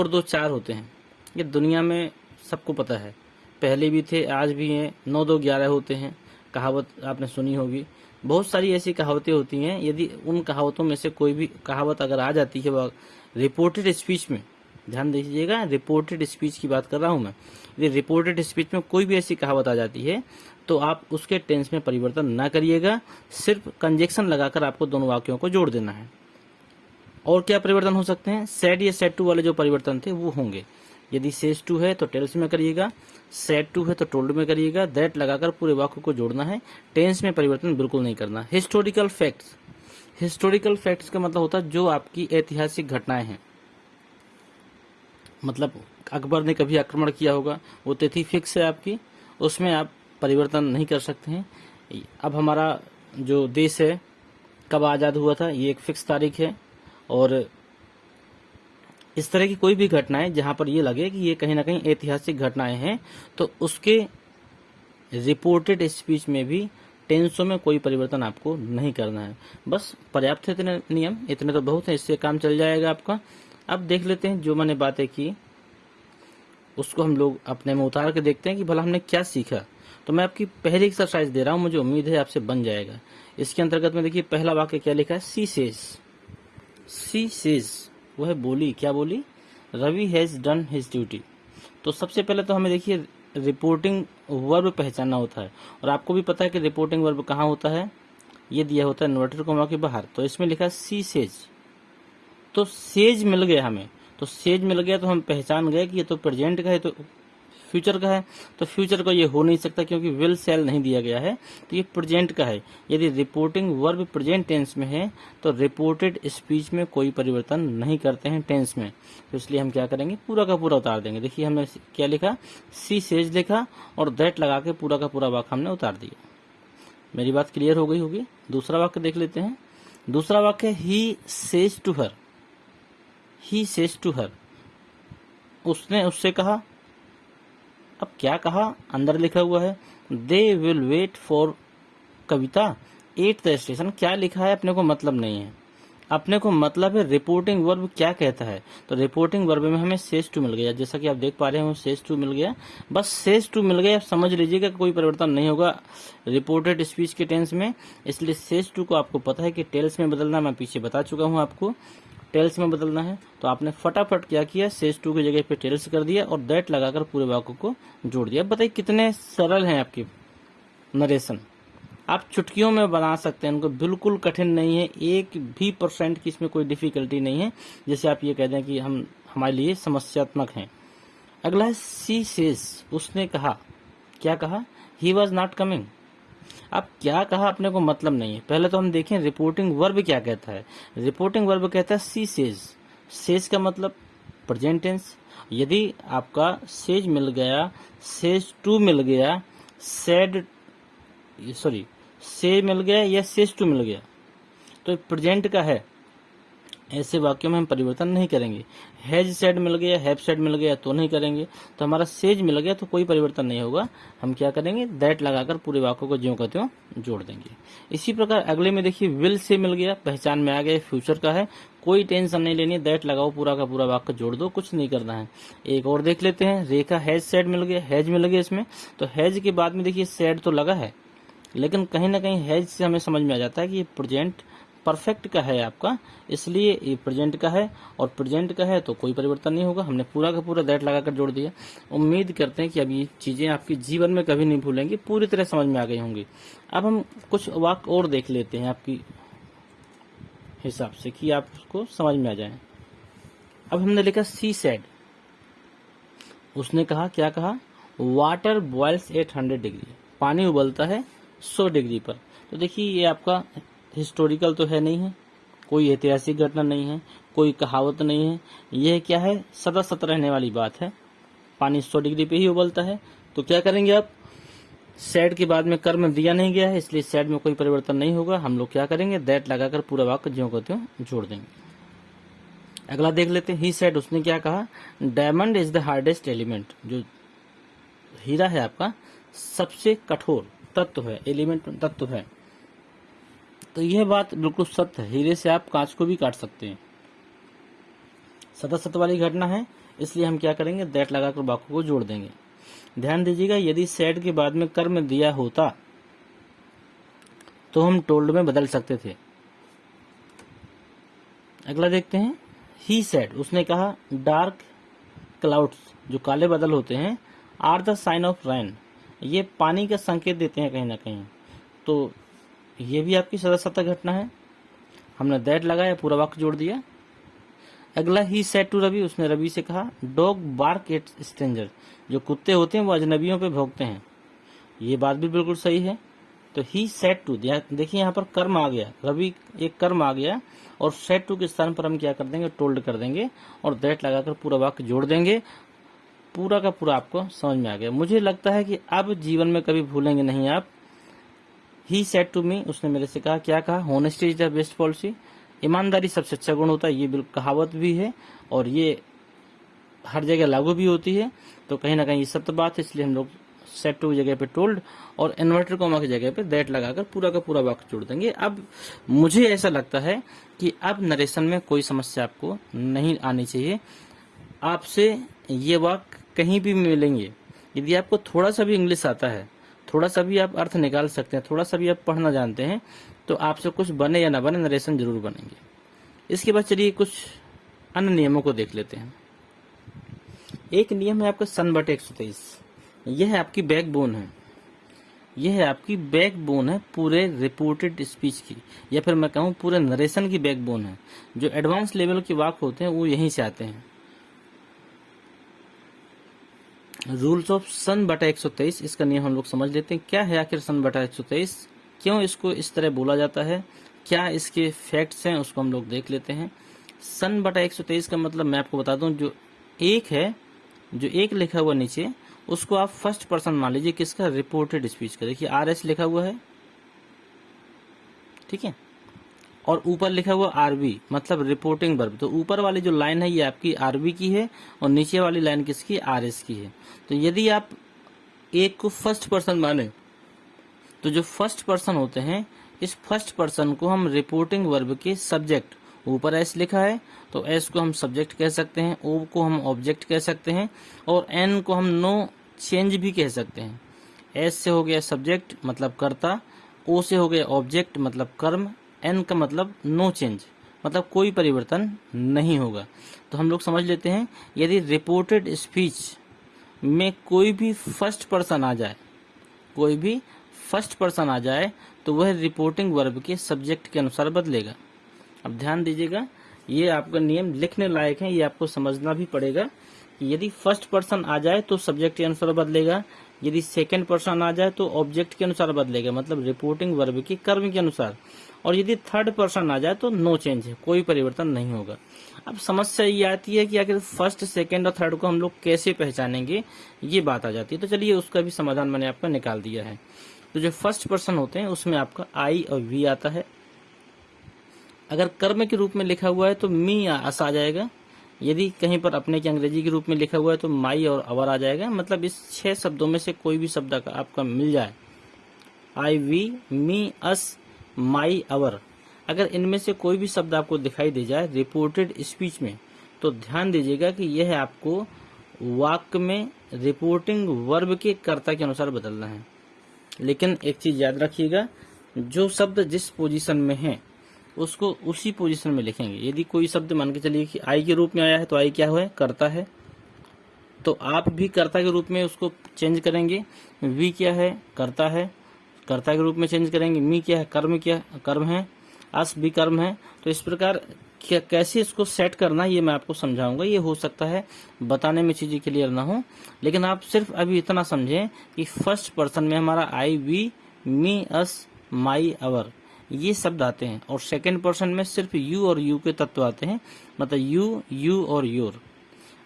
2 4 होते हैं, ये दुनिया में सबको पता है। पहले भी थे, आज भी हैं, 9 2 11 होते हैं, कहावत आपने सुनी होगी। बहुत सारी ऐसी कहावतें होती हैं। यदि उन कहावतों में से कोई भी कहावत अगर आ जाती है वह रिपोर्टेड स्पीच में, ध्यान दीजिएगा, रिपोर्टेड स्पीच की बात कर रहा हूं मैं, यदि रिपोर्टेड स्पीच में कोई भी ऐसी कहावत आ जाती है तो आप उसके टेंस में परिवर्तन ना करिएगा, सिर्फ कंजक्शन लगाकर आपको दोनों वाक्यों को जोड़ देना है। और क्या परिवर्तन हो सकते हैं? सेड या सेड टू वाले जो परिवर्तन थे वो होंगे। यदि सेज टू है तो टेल्स में करिएगा, सेड टू है तो टोल्ड में करिएगा, दैट लगाकर पूरे वाक्य को जोड़ना है, टेंस में परिवर्तन बिल्कुल नहीं करना। हिस्टोरिकल फैक्ट्स, हिस्टोरिकल फैक्ट्स का मतलब होता है जो आपकी ऐतिहासिक घटनाएं हैं, मतलब अकबर ने कभी आक्रमण किया होगा, वो तिथि फिक्स है आपकी, उसमें आप परिवर्तन नहीं कर सकते हैं। अब हमारा जो देश है कब आज़ाद हुआ था, ये एक फिक्स तारीख है। और इस तरह की कोई भी घटनाएं जहां पर ये लगे कि ये कहीं ना कहीं ऐतिहासिक घटनाएं हैं तो उसके रिपोर्टेड स्पीच में भी टेंसों में कोई परिवर्तन आपको नहीं करना है। बस पर्याप्त है इतने नियम, इतने तो बहुत है, इससे काम चल जाएगा आपका। अब देख लेते हैं जो मैंने बातें की उसको हम लोग अपने में उतार के देखते हैं कि भला हमने क्या सीखा। तो मैं आपकी पहली एक्सरसाइज दे रहा हूं, मुझे उम्मीद है आपसे बन जाएगा। इसके अंतर्गत में देखिए पहला वाक्य क्या लिखा है, सी सेज। सी सेज वह बोली, क्या बोली, Ravi has done his duty. तो सबसे पहले तो हमें देखिए रिपोर्टिंग वर्ब पहचानना होता है, और आपको भी पता है कि रिपोर्टिंग वर्ब कहाँ होता है, ये दिया होता है इन्वर्टेड कॉमा के बाहर। तो इसमें लिखा है सी सेज, तो सेज मिल गया हमें, तो सेज मिल गया तो हम पहचान गए कि ये तो प्रेजेंट का है तो फ्यूचर का है, तो फ्यूचर का ये हो नहीं सकता क्योंकि विल सेल नहीं दिया गया है, तो ये प्रेजेंट का है। यदि रिपोर्टिंग वर्ब प्रेजेंट टेंस में है तो रिपोर्टेड स्पीच में कोई परिवर्तन नहीं करते हैं टेंस में, तो इसलिए हम क्या करेंगे, पूरा का पूरा उतार देंगे। देखिए हमने क्या लिखा, सी सेज लिखा और दैट लगा के पूरा का पूरा वाक्य हमने उतार दिया। मेरी बात क्लियर हो गई होगी। दूसरा वाक्य देख लेते हैं। दूसरा वाक्य he says to her, he says to her, उसने उससे कहा। अब क्या कहा, अंदर लिखा हुआ है they will wait for Kavita at the station. क्या लिखा है अपने को मतलब नहीं है, अपने को मतलब है रिपोर्टिंग वर्ब क्या कहता है। तो रिपोर्टिंग वर्ब में हमें सेज टू मिल गया, जैसा कि आप देख पा रहे हैं सेज टू मिल गया, बस सेज टू मिल गया, समझ लीजिएगा कोई परिवर्तन नहीं होगा रिपोर्टेड स्पीच के टेंस में। इसलिए सेज टू को आपको पता है कि टेल्स में बदलना, मैं पीछे बता चुका हूं आपको, टेल्स में बदलना है। तो आपने फटाफट क्या किया, सेज टू की जगह पे टेल्स कर दिया और दैट लगाकर पूरे वाक्य को जोड़ दिया। बताइए कितने सरल हैं आपकी नरेशन, आप चुटकियों में बना सकते हैं इनको, बिल्कुल कठिन नहीं है, 1% की इसमें कोई डिफिकल्टी नहीं है जैसे आप ये कह दें कि हम हमारे लिए समस्यात्मक हैं। अगला है सी सेज, उसने कहा। क्या कहा, ही वॉज नॉट कमिंग। अब क्या कहा अपने को मतलब नहीं है, पहले तो हम देखें रिपोर्टिंग वर्ब क्या कहता है। रिपोर्टिंग वर्ब कहता है सी सेज, सेज का मतलब प्रेजेंट टेंस। यदि आपका सेज मिल गया, सेज टू मिल गया, से मिल गया या सेज टू मिल गया तो प्रेजेंट का है, ऐसे वाक्यों में हम परिवर्तन नहीं करेंगे। हैज सेड मिल गया, हैव सेड मिल गया तो नहीं करेंगे। तो हमारा सेज मिल गया तो कोई परिवर्तन नहीं होगा, हम क्या करेंगे, दैट लगाकर पूरे वाक्यों को ज्यों का त्यों जोड़ देंगे। इसी प्रकार अगले में देखिए विल से मिल गया, पहचान में आ गया, फ्यूचर का है, कोई टेंशन नहीं लेनी, दैट लगाओ पूरा का पूरा वाक्य जोड़ दो, कुछ नहीं करना है। एक और देख लेते हैं, रेखा हैज सेड मिल गया, हैज मिल गया इसमें, तो हैज के बाद में देखिए सेड तो लगा है, लेकिन कहीं ना कहीं हैज से हमें समझ में आ जाता है कि ये प्रेजेंट परफेक्ट का है आपका, इसलिए ये प्रेजेंट का है, और प्रेजेंट का है तो कोई परिवर्तन नहीं होगा, हमने पूरा का पूरा दैट लगाकर जोड़ दिया। उम्मीद करते हैं कि अब ये चीजें आपकी जीवन में कभी नहीं भूलेंगी, पूरी तरह समझ में आ गई होंगी। अब हम कुछ वाक्य और देख लेते हैं आपकी हिसाब से कि आपको समझ में आ जाए। अब हमने लिखा सी सेड, उसने कहा। क्या कहा, वाटर बॉइल्स 800 डिग्री, पानी उबलता है 100 डिग्री पर। तो देखिए ये आपका हिस्टोरिकल तो है नहीं है, कोई ऐतिहासिक घटना नहीं है, कोई कहावत नहीं है, यह क्या है, सदा सत रहने वाली बात है, पानी 100 डिग्री पे ही उबलता है। तो क्या करेंगे आप, सेड के बाद में कर्म दिया नहीं गया है इसलिए सेड में कोई परिवर्तन नहीं होगा, हम लोग क्या करेंगे, दैट लगाकर पूरा वाक्य ज्यों को त्यों जोड़ देंगे। अगला देख लेते हैं, ही सेड, उसने क्या कहा, diamond is the hardest element, जो हीरा है आपका सबसे कठोर तत्व है, एलिमेंट तत्व है। तो यह बात बिल्कुल सत्य है, हीरे से आप कांच को भी काट सकते हैं, सदा सत्य वाली घटना है, इसलिए हम क्या करेंगे, दैट लगाकर वाक्य को जोड़ देंगे। ध्यान दीजिएगा, यदि सेड के बाद में कर्म दिया होता तो हम टोल्ड में बदल सकते थे। अगला देखते हैं, ही सेड, उसने कहा, डार्क क्लाउड्स, जो काले बादल होते हैं, are the sign of rain, ये पानी का संकेत देते हैं कहीं ना कहीं। तो ये भी आपकी सदस्यता घटना है। हमने दैट लगाया, पूरा वाक्य जोड़ दिया। अगला, ही सेड टू रवि, उसने रवि से कहा, डॉग बार्क एट स्ट्रेंजर, जो कुत्ते होते हैं वो अजनबियों पे भौंकते हैं। ये बात भी बिल्कुल सही है। तो ही सेड टू, देखिए यहाँ पर कर्म आ गया, रवि एक कर्म आ गया, और सेड टू के स्थान पर हम क्या कर देंगे, टोल्ड कर देंगे, और दैट लगाकर पूरा वाक्य जोड़ देंगे। पूरा का पूरा आपको समझ में आ गया। मुझे लगता है कि अब जीवन में कभी भूलेंगे नहीं आप। ही सेड टू मी, उसने मेरे से कहा, क्या कहा, honesty is the best policy, ईमानदारी सबसे अच्छा गुण होता है। ये बिल्कुल कहावत भी है और ये हर जगह लागू भी होती है। तो कहीं ना कहीं ये सत्य बात है, इसलिए हम लोग सेड टू की जगह पे टोल्ड और इन्वर्टेड कॉमा की जगह पे दैट लगाकर पूरा का पूरा वाक्य जोड़ देंगे। अब मुझे ऐसा लगता है कि अब नरेशन में कोई समस्या आपको नहीं आनी चाहिए। आपसे ये वाक्य कहीं भी मिलेंगे, यदि आपको थोड़ा सा भी इंग्लिश आता है, थोड़ा सा भी आप अर्थ निकाल सकते हैं, थोड़ा सा भी आप पढ़ना जानते हैं, तो आपसे कुछ बने या ना बने नरेशन जरूर बनेंगे। इसके बाद चलिए कुछ अन्य नियमों को देख लेते हैं। एक नियम है आपका सन बटे 123, यह है आपकी बैकबोन है, यह है आपकी बैकबोन है पूरे रिपोर्टेड स्पीच की, या फिर मैं कहूँ पूरे नरेशन की बैकबोन है। जो एडवांस लेवल के वाक्य होते हैं वो यहीं से आते हैं। रूल्स ऑफ सन बटा 123, इसका नियम हम लोग समझ लेते हैं। क्या है आखिर सन बटा 123, क्यों इसको इस तरह बोला जाता है, क्या इसके फैक्ट्स हैं, उसको हम लोग देख लेते हैं। सन बटा 123 का मतलब मैं आपको बता दूं, जो एक है, जो एक लिखा हुआ नीचे, उसको आप फर्स्ट पर्सन मान लीजिए, किसका, रिपोर्टेड स्पीच का। देखिए RS लिखा हुआ है, ठीक है, और ऊपर लिखा हुआ RV, मतलब रिपोर्टिंग वर्ब। तो ऊपर वाली जो लाइन है ये आपकी RV की है और नीचे वाली लाइन किसकी, RS की है। तो यदि आप एक को फर्स्ट पर्सन माने तो जो फर्स्ट पर्सन होते हैं, इस फर्स्ट पर्सन को हम रिपोर्टिंग वर्ब के सब्जेक्ट, ऊपर S लिखा है तो S को हम सब्जेक्ट कह सकते हैं, O को हम ऑब्जेक्ट कह सकते हैं, और N को हम नो चेंज भी कह सकते हैं। S से हो गया सब्जेक्ट मतलब कर्ता, O से हो गया ऑब्जेक्ट मतलब कर्म, N का मतलब नो चेंज, मतलब कोई परिवर्तन नहीं होगा। तो हम लोग समझ लेते हैं, यदि रिपोर्टेड स्पीच में कोई भी फर्स्ट पर्सन आ जाए, कोई भी फर्स्ट पर्सन आ जाए, तो वह रिपोर्टिंग वर्ब के सब्जेक्ट के अनुसार बदलेगा। अब ध्यान दीजिएगा, ये आपका नियम लिखने लायक है, ये आपको समझना भी पड़ेगा कि यदि फर्स्ट पर्सन आ जाए तो सब्जेक्ट के अनुसार बदलेगा, यदि सेकंड पर्सन आ जाए तो ऑब्जेक्ट के अनुसार बदलेगा, मतलब रिपोर्टिंग वर्ब के कर्म के अनुसार, और यदि थर्ड पर्सन आ जाए तो नो चेंज है, कोई परिवर्तन नहीं होगा। अब समस्या ये आती है कि आखिर फर्स्ट, सेकंड और थर्ड को हम लोग कैसे पहचानेंगे, ये बात आ जाती है। तो चलिए उसका भी समाधान मैंने आपका निकाल दिया है। तो जो फर्स्ट पर्सन होते हैं उसमें आपका I और V आता है। अगर कर्म के रूप में लिखा हुआ है तो मी या अस आ जाएगा। यदि कहीं पर अपने के अंग्रेजी के रूप में लिखा हुआ है तो माई और अवर आ जाएगा। मतलब इस 6 शब्दों में से कोई भी शब्द आपका मिल जाए, I, V, मी, अस, माई, अवर, अगर इनमें से कोई भी शब्द आपको दिखाई दे जाए रिपोर्टेड स्पीच में, तो ध्यान दीजिएगा कि यह आपको वाक्य में रिपोर्टिंग वर्ब के कर्ता के अनुसार बदलना है। लेकिन एक चीज याद रखिएगा, जो शब्द जिस पोजीशन में है उसको उसी पोजीशन में लिखेंगे। यदि कोई शब्द मान के चलिए कि आई के रूप में आया है तो आई क्या है, कर्ता है, तो आप भी कर्ता के रूप में उसको चेंज करेंगे। वी क्या है, कर्ता है, कर्ता के रूप में चेंज करेंगे। मी क्या है, कर्म, क्या कर्म है, अस भी कर्म है। तो इस प्रकार कैसे इसको सेट करना ये मैं आपको समझाऊंगा। ये हो सकता है बताने में चीजें क्लियर ना हो, लेकिन आप सिर्फ अभी इतना समझें कि फर्स्ट पर्सन में हमारा आई, वी, मी, अस, माई, अवर ये शब्द आते हैं, और सेकंड पर्सन में सिर्फ यू और यू के तत्व आते हैं, मतलब यू, यू और योर।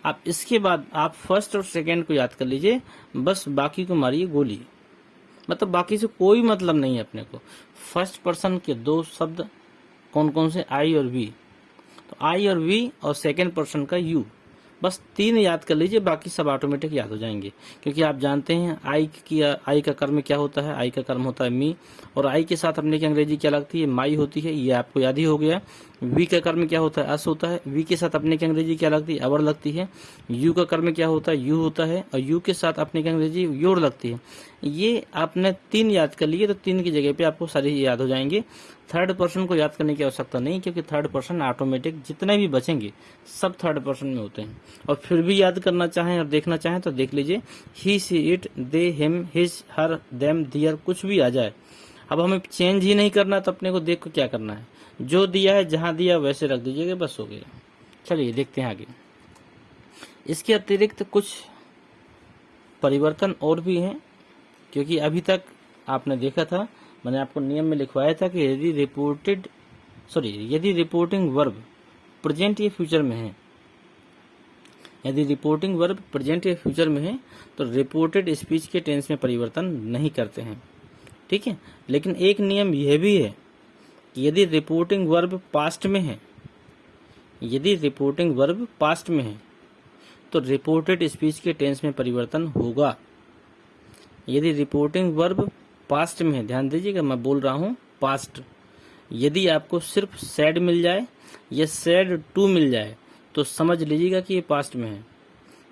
आप इसके बाद आप फर्स्ट और सेकंड को याद कर लीजिए, बस बाकी को मारिए गोली, मतलब बाकी से कोई मतलब नहीं है अपने को। फर्स्ट पर्सन के 2 शब्द कौन कौन से, आई और वी, तो आई और वी, और सेकंड पर्सन का यू, बस 3 याद कर लीजिए, बाकी सब ऑटोमेटिक याद हो जाएंगे, क्योंकि आप जानते हैं आई का कर्म क्या होता है। आई का कर्म होता है मी, और आई के साथ अपने की अंग्रेजी क्या लगती है, माई होती है, ये आपको याद ही हो गया। वी का कर्म क्या होता है, अस होता है। वी के साथ अपने की अंग्रेजी क्या लगती है, अवर लगती है। यू का कर्म क्या होता है, यू होता है, और यू के साथ अपने की अंग्रेजी योर लगती है। ये आपने 3 याद कर लिए तो 3 की जगह पे आपको सारी याद हो जाएंगे। थर्ड पर्सन को याद करने की आवश्यकता नहीं, क्योंकि थर्ड पर्सन ऑटोमेटिक जितने भी बचेंगे सब थर्ड पर्सन में होते हैं। और फिर भी याद करना चाहें और देखना चाहें तो देख लीजिए, he see it they him his her them their, कुछ भी आ जाए। अब हमें चेंज ही नहीं करना तो अपने को देख को क्या करना है, जो दिया है जहां दिया वैसे रख दीजिएगा, बस हो गया। चलिए देखते हैं आगे। इसके अतिरिक्त कुछ परिवर्तन और भी हैं, क्योंकि अभी तक आपने देखा था, मैंने आपको नियम में लिखवाया था कि यदि रिपोर्टिंग वर्ब प्रेजेंट या फ्यूचर में है, यदि रिपोर्टिंग वर्ब प्रेजेंट या फ्यूचर में है तो रिपोर्टेड स्पीच के टेंस में परिवर्तन नहीं करते हैं, ठीक है। लेकिन एक नियम यह भी है कि यदि रिपोर्टिंग वर्ब पास्ट में है, यदि रिपोर्टिंग वर्ब पास्ट में है तो रिपोर्टेड स्पीच के टेंस में परिवर्तन होगा। यदि रिपोर्टिंग वर्ब पास्ट में है, ध्यान दीजिएगा मैं बोल रहा हूं पास्ट, यदि आपको सिर्फ सैड मिल जाए या सैड टू मिल जाए तो समझ लीजिएगा कि ये पास्ट में है।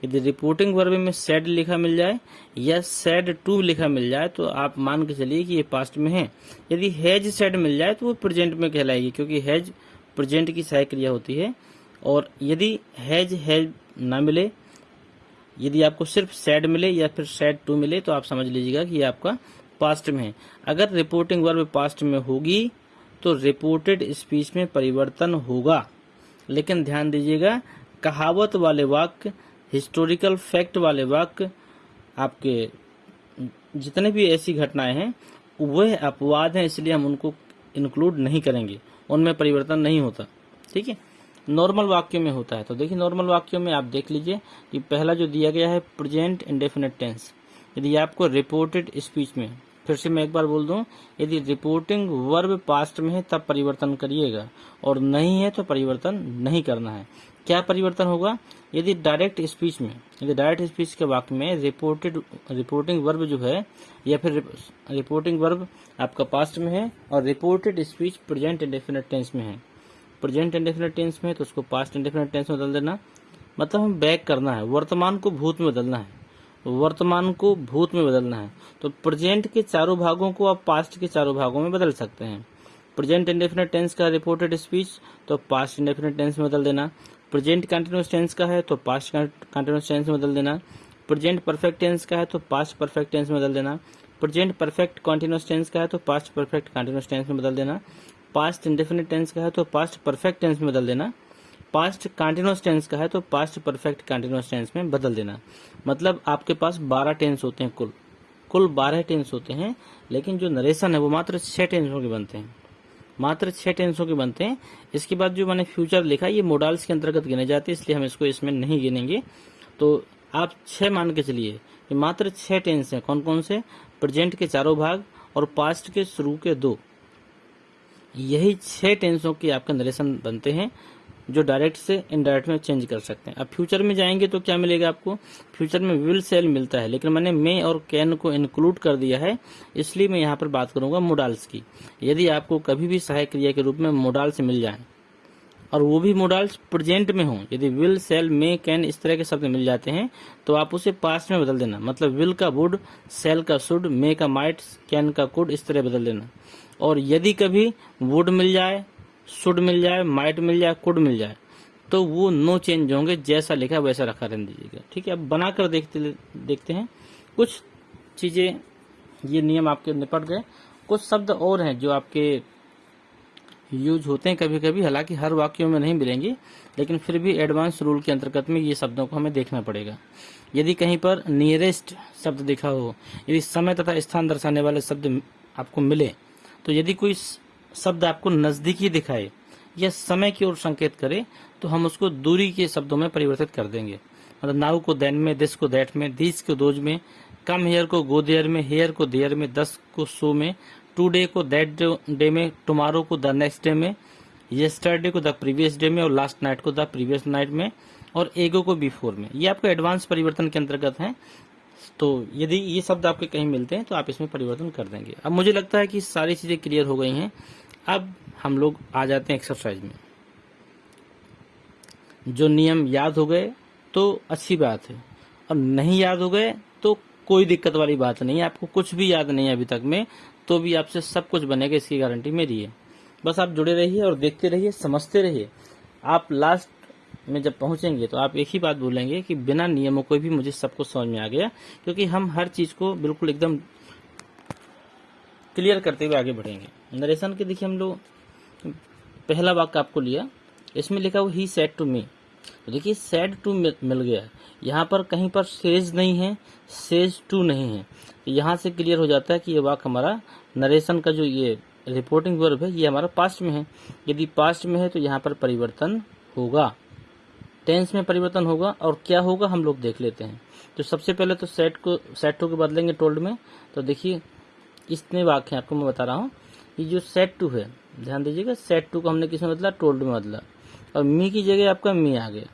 यदि रिपोर्टिंग वर्ब में सैड लिखा मिल जाए या सैड टू लिखा मिल जाए तो आप मान के चलिए कि ये पास्ट में है। यदि हैज सैड मिल जाए तो वो प्रेजेंट में कहलाएगी, क्योंकि हैज प्रेजेंट की सहायक क्रिया होती है। और यदि हैज ना मिले, यदि आपको सिर्फ सैड मिले या फिर सैड टू मिले तो आप समझ लीजिएगा कि ये आपका पास्ट में है। अगर रिपोर्टिंग वर्ब पास्ट में होगी तो रिपोर्टेड स्पीच में परिवर्तन होगा। लेकिन ध्यान दीजिएगा, कहावत वाले वाक्य, हिस्टोरिकल फैक्ट वाले वाक्य, आपके जितने भी ऐसी घटनाएं हैं वह अपवाद हैं, इसलिए हम उनको इंक्लूड नहीं करेंगे, उनमें परिवर्तन नहीं होता, ठीक है। नॉर्मल वाक्यों में होता है। तो देखिए नॉर्मल वाक्यों में आप देख लीजिए कि पहला जो दिया गया है प्रेजेंट इंडेफिनिट टेंस, यदि आपको रिपोर्टेड स्पीच में, फिर से मैं एक बार बोल दूं, यदि रिपोर्टिंग वर्ब पास्ट में है तब परिवर्तन करिएगा, और नहीं है तो परिवर्तन नहीं करना है। क्या परिवर्तन होगा, यदि डायरेक्ट स्पीच में, यदि डायरेक्ट स्पीच के वाक्य में रिपोर्टिंग वर्ब जो है या फिर रिपोर्टिंग वर्ब आपका पास्ट में है और reported speech present indefinite tense में है, प्रेजेंट इंडेफिनिट टेंस में है तो उसको पास्ट इंडेफिनिट टेंस में बदल देना। मतलब हम बैक करना है, वर्तमान को भूत में बदलना है, वर्तमान को भूत में बदलना है। तो प्रेजेंट के चारों भागों को आप पास्ट के चारों भागों में बदल सकते हैं। प्रेजेंट इंडेफिनिट टेंस का रिपोर्टेड स्पीच तो पास्ट इंडेफिनिट टेंस में बदल देना। प्रेजेंट कंटीन्यूअस टेंस का है तो पास्ट कंटीन्यूअस टेंस में बदल देना। प्रेजेंट परफेक्ट टेंस का है तो पास्ट परफेक्ट टेंस में बदल देना। प्रेजेंट परफेक्ट कंटीन्यूअस टेंस का है तो पास्ट परफेक्ट कंटीन्यूअस टेंस में बदल देना। पास्ट इंडेफिनिट टेंस का है तो पास्ट परफेक्ट टेंस में बदल देना। पास्ट कंटीन्यूअस टेंस का है तो पास्ट परफेक्ट कंटीन्यूअस टेंस में बदल देना। मतलब आपके पास 12 टेंस होते हैं, कुल 12 टेंस होते हैं, लेकिन जो नरेशन है वो मात्र 6 टेंसों के बनते हैं, मात्र 6 टेंसों के बनते हैं। इसके बाद जो मैंने फ्यूचर लिखा ये मोडाल्स के अंतर्गत गिने जाते हैं, इसलिए हम इसको इसमें नहीं गिनेंगे। तो आप 6 मान के चलिए कि मात्र 6 टेंस हैं। कौन कौन से, प्रेजेंट के चारों भाग और पास्ट के शुरू के 2, यही 6 टेंसों के आपके नरेशन बनते हैं जो डायरेक्ट से इनडायरेक्ट में चेंज कर सकते हैं। अब फ्यूचर में जाएंगे तो क्या मिलेगा आपको, फ्यूचर में विल सेल मिलता है, लेकिन मैंने मे और कैन को इंक्लूड कर दिया है, इसलिए मैं यहाँ पर बात करूंगा मोडाल्स की। यदि आपको कभी भी सहायक क्रिया के रूप में मोडाल्स मिल जाए और वो भी मोडाल्स प्रेजेंट में हों, यदि विल सेल मे कैन इस तरह के शब्द मिल जाते हैं तो आप उसे पास्ट में बदल देना। मतलब विल का वुड, सेल का शुड, मे का माइट, कैन का कुड, इस तरह बदल देना। और यदि कभी वुड मिल जाए, शुड मिल जाए, माइट मिल जाए, कुड मिल जाए तो वो नो चेंज होंगे, जैसा लिखा वैसा रखा रहने दीजिएगा, ठीक है। अब बनाकर देखते हैं कुछ चीजें, ये नियम आपके निपट गए। कुछ शब्द और हैं जो आपके यूज होते हैं कभी कभी, हालांकि हर वाक्यों में नहीं मिलेंगे, लेकिन फिर भी एडवांस रूल के अंतर्गत में ये शब्दों को हमें देखना पड़ेगा। यदि कहीं पर नियरेस्ट शब्द दिखा हो, यदि समय तथा स्थान दर्शाने वाले शब्द आपको मिले, तो यदि कोई शब्द आपको नजदीकी दिखाए या समय की ओर संकेत करे तो हम उसको दूरी के शब्दों में परिवर्तित कर देंगे। मतलब नाउ को देन में, दिस को दैट में, दीज को दोज में, कम हेयर को गो देयर में, हेयर को देयर में, दस को सो में, टुडे को दैट डे में, टुमारो को द नेक्स्ट डे में, येस्टरडे को द प्रीवियस डे में और लास्ट नाइट को द प्रीवियस नाइट में। और एगो को B4 में। ये आपका एडवांस परिवर्तन के अंतर्गत है। तो यदि ये शब्द आपके कहीं मिलते हैं तो आप इसमें परिवर्तन कर देंगे। अब मुझे लगता है कि सारी चीज़ें क्लियर हो गई हैं। अब हम लोग आ जाते हैं एक्सरसाइज में। जो नियम याद हो गए तो अच्छी बात है, और नहीं याद हो गए तो कोई दिक्कत वाली बात नहीं है। आपको कुछ भी याद नहीं है अभी तक में, तो भी आपसे सब कुछ बनेगा, इसकी गारंटी मेरी है। बस आप जुड़े रहिए और देखते रहिए, समझते रहिए। आप लास्ट में जब पहुंचेंगे तो आप एक ही बात बोलेंगे कि बिना नियमों को भी मुझे सब कुछ समझ में आ गया, क्योंकि हम हर चीज को बिल्कुल एकदम क्लियर करते हुए आगे बढ़ेंगे। नरेशन के देखिए हम लोग पहला वाक्य आपको लिया, इसमें लिखा हुआ ही सेड टू मी। तो देखिए सेड टू मिल गया, यहाँ पर कहीं पर सेज नहीं है, सेज टू नहीं है। तो यहाँ से क्लियर हो जाता है कि ये वाक्य हमारा नरेशन का जो ये रिपोर्टिंग वर्ब है ये हमारा पास्ट में है। यदि पास्ट में है तो यहाँ पर परिवर्तन होगा, टेंस में परिवर्तन होगा। और क्या होगा हम लोग देख लेते हैं। तो सबसे पहले तो सेड टू को बदलेंगे टोल्ड में। तो देखिए इतने वाक्य आपको मैं बता रहा हूँ। ये जो सेड टू है, ध्यान दीजिएगा, सेड टू को हमने किसमें बदला, टोल्ड में बदला, और मी की जगह आपका मी आ गया।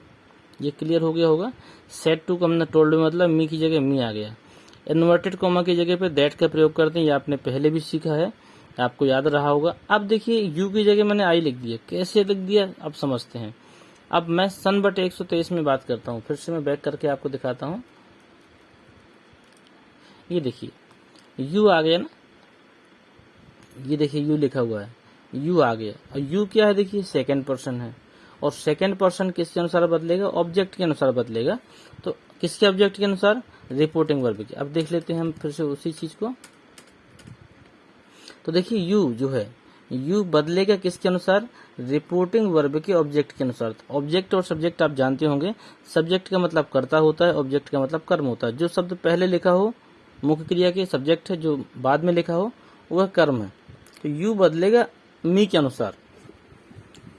ये क्लियर हो गया होगा। सेड टू को हमने टोल्ड में बदला, मी की जगह मी आ गया। इन्वर्टेड कॉमा की जगह पे दैट का प्रयोग करते हैं, ये आपने पहले भी सीखा है, आपको याद रहा होगा। अब देखिए यू की जगह मैंने आई लिख दिया, कैसे लिख दिया अब समझते हैं। अब मैं सन बटे 123 में बात करता हूँ, फिर से मैं बैक करके आपको दिखाता हूँ। ये देखिए यू आ गया ना, ये देखिए यू लिखा हुआ है, यू आ गया। और यू क्या है, देखिए सेकंड पर्सन है, और सेकंड पर्सन किसके अनुसार बदलेगा, ऑब्जेक्ट के अनुसार बदलेगा। तो किसके ऑब्जेक्ट के अनुसार, रिपोर्टिंग वर्ब के। अब देख लेते हैं हम फिर से उसी चीज को। तो देखिए यू जो है, यू बदलेगा किसके अनुसार, रिपोर्टिंग वर्ब के ऑब्जेक्ट के अनुसार। ऑब्जेक्ट और सब्जेक्ट आप जानते होंगे, सब्जेक्ट का मतलब कर्ता होता है, ऑब्जेक्ट का मतलब कर्म होता है। जो शब्द पहले लिखा हो मुख्य क्रिया के सब्जेक्ट है, जो बाद में लिखा हो वह कर्म है। तो यू बदलेगा मी के अनुसार।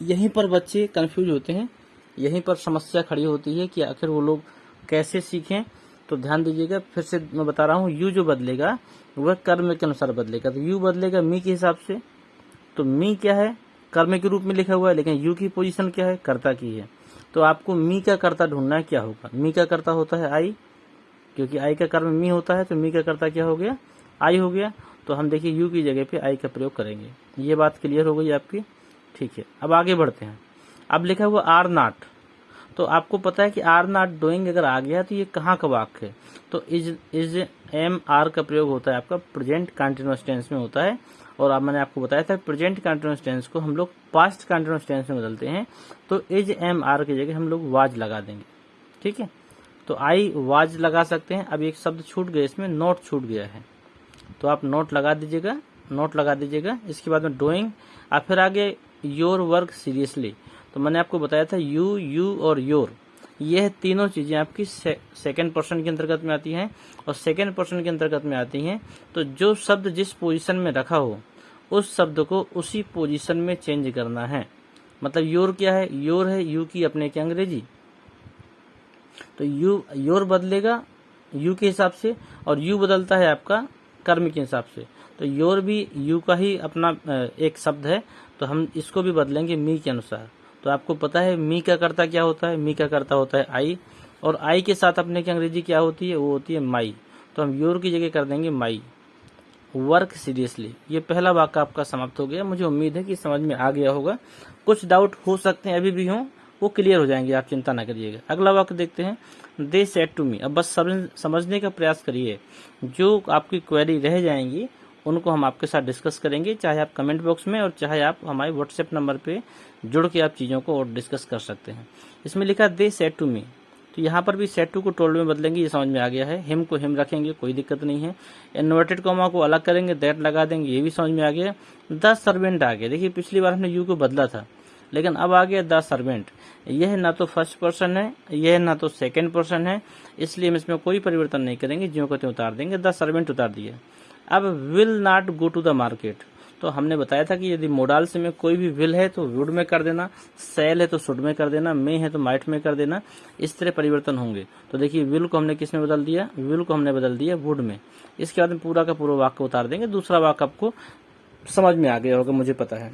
यहीं पर बच्चे कंफ्यूज होते हैं, यहीं पर समस्या खड़ी होती है कि आखिर वो लोग कैसे सीखें। तो ध्यान दीजिएगा, फिर से मैं बता रहा हूँ, यू जो बदलेगा वह कर्म के अनुसार बदलेगा। तो यू बदलेगा मी के हिसाब से। तो मी क्या है, कर्म के रूप में लिखा हुआ है, लेकिन यू की पोजीशन क्या है, कर्ता की है। तो आपको मी का कर्ता ढूंढना है, क्या होगा। मी का कर्ता होता है आई, क्योंकि आई का कर्म मी होता है, तो मी का कर्ता क्या हो गया, आई हो गया। तो हम देखिए यू की जगह पे आई का प्रयोग करेंगे। ये बात क्लियर हो गई आपकी, ठीक है। अब आगे बढ़ते हैं। अब लिखा हुआ आर नॉट, तो आपको पता है कि आर नॉट डूइंग अगर आ गया तो ये कहाँ का वाक्य है। तो इज एम आर का प्रयोग होता है आपका प्रेजेंट कंटीन्यूअस टेंस में होता है। और अब मैंने आपको बताया था प्रेजेंट कंटीन्यूअस टेंस को हम लोग पास्ट कंटीन्यूअस टेंस में बदलते हैं। तो इज एम आर की जगह हम लोग वाज लगा देंगे, ठीक है। तो आई वाज लगा सकते हैं। अब एक शब्द छूट गया, इसमें नोट छूट गया है, तो आप नोट लगा दीजिएगा, नोट लगा दीजिएगा। इसके बाद में डूइंग, और फिर आगे योर वर्क सीरियसली। तो मैंने आपको बताया था यू और योर, यह तीनों चीजें आपकी सेकंड पर्सन के अंतर्गत में आती हैं, और सेकंड पर्सन के अंतर्गत में आती हैं। तो जो शब्द जिस पोजीशन में रखा हो उस शब्द को उसी पोजीशन में चेंज करना है। मतलब योर क्या है, योर है यू की अपने की अंग्रेजी। तो योर बदलेगा यू के हिसाब से, और यू बदलता है आपका कर्म के हिसाब से। तो योर भी यू का ही अपना एक शब्द है, तो हम इसको भी बदलेंगे मी के अनुसार। तो आपको पता है मी का कर्ता क्या होता है, मी का कर्ता होता है आई, और आई के साथ अपने की अंग्रेजी क्या होती है, वो होती है माई। तो हम योर की जगह कर देंगे माई। वर्क सीरियसली, ये पहला वाक्य आपका समाप्त हो गया। मुझे उम्मीद है कि समझ में आ गया होगा। कुछ डाउट हो सकते हैं अभी भी हों, वो क्लियर हो जाएंगे, आप चिंता ना करिएगा। अगला वाक्य देखते हैं, दे सेड टू मी। अब बस समझने का प्रयास करिए, जो आपकी क्वेरी रह जाएंगी उनको हम आपके साथ डिस्कस करेंगे, चाहे आप कमेंट बॉक्स में और चाहे आप हमारे व्हाट्सएप नंबर पे जुड़ के आप चीज़ों को और डिस्कस कर सकते हैं। इसमें लिखा दे सेड टू मी, तो यहाँ पर भी सेड टू को टोल्ड में बदलेंगे, ये समझ में आ गया है। हिम को हिम रखेंगे, कोई दिक्कत नहीं है। इन्वर्टेड कॉमा को अलग करेंगे, दैट लगा देंगे, ये भी समझ में आ गया। द सर्वेंट आ गया, देखिए पिछली बार हमने यू को बदला था, लेकिन अब आ गया द सर्वेंट। यह ना तो फर्स्ट पर्सन है, यह ना तो सेकंड पर्सन है, इसलिए हम इसमें कोई परिवर्तन नहीं करेंगे, ज्यों को त्यों उतार देंगे। द सर्वेंट उतार दिया। अब will not go to the market, तो हमने बताया था कि यदि मोडाल से में कोई भी विल है तो वुड में कर देना, सेल है तो शुड में कर देना, मे है तो माइट में कर देना, इस तरह परिवर्तन होंगे। तो देखिए विल को हमने किस में बदल दिया, विल को हमने बदल दिया वुड में। इसके बाद में पूरा का पूरा वाक्य उतार देंगे। दूसरा वाक्य आपको समझ में आ गया होगा, मुझे पता है,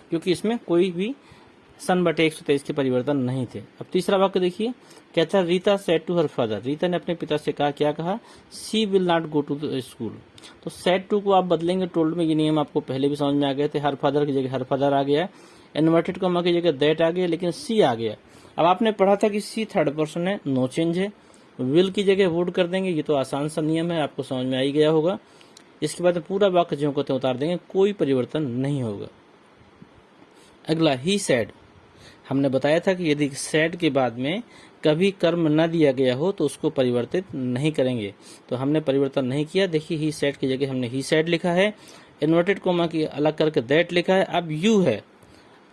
क्योंकि इसमें कोई भी सन/123 के परिवर्तन नहीं थे। अब तीसरा वाक्य देखिए, कहता है Rita said to her father, Rita ने अपने पिता से कहा, क्या कहा, she will not go to the school. तो सेड टू को आप बदलेंगे टोल्ड में, ये नियम आपको पहले भी समझ में आ गए थे। हर फादर की जगह हर फादर आ गया, इन्वर्टेड कॉमा की जगह दैट आ गया, लेकिन सी आ गया। अब आपने पढ़ा था कि सी थर्ड पर्सन है, नो चेंज है। विल की जगह वुड कर देंगे, ये तो आसान सा नियम है, आपको समझ में आ ही गया होगा। इसके बाद पूरा वाक्य ज्यों को त्यों उतार देंगे, कोई परिवर्तन नहीं होगा। अगला ही सैड, हमने बताया था कि यदि सैड के बाद में कभी कर्म न दिया गया हो तो उसको परिवर्तित नहीं करेंगे, तो हमने परिवर्तन नहीं किया। देखिए ही सैड की जगह हमने ही सैड लिखा है, इन्वर्टेड कोमा की अलग करके दैट लिखा है। अब यू है,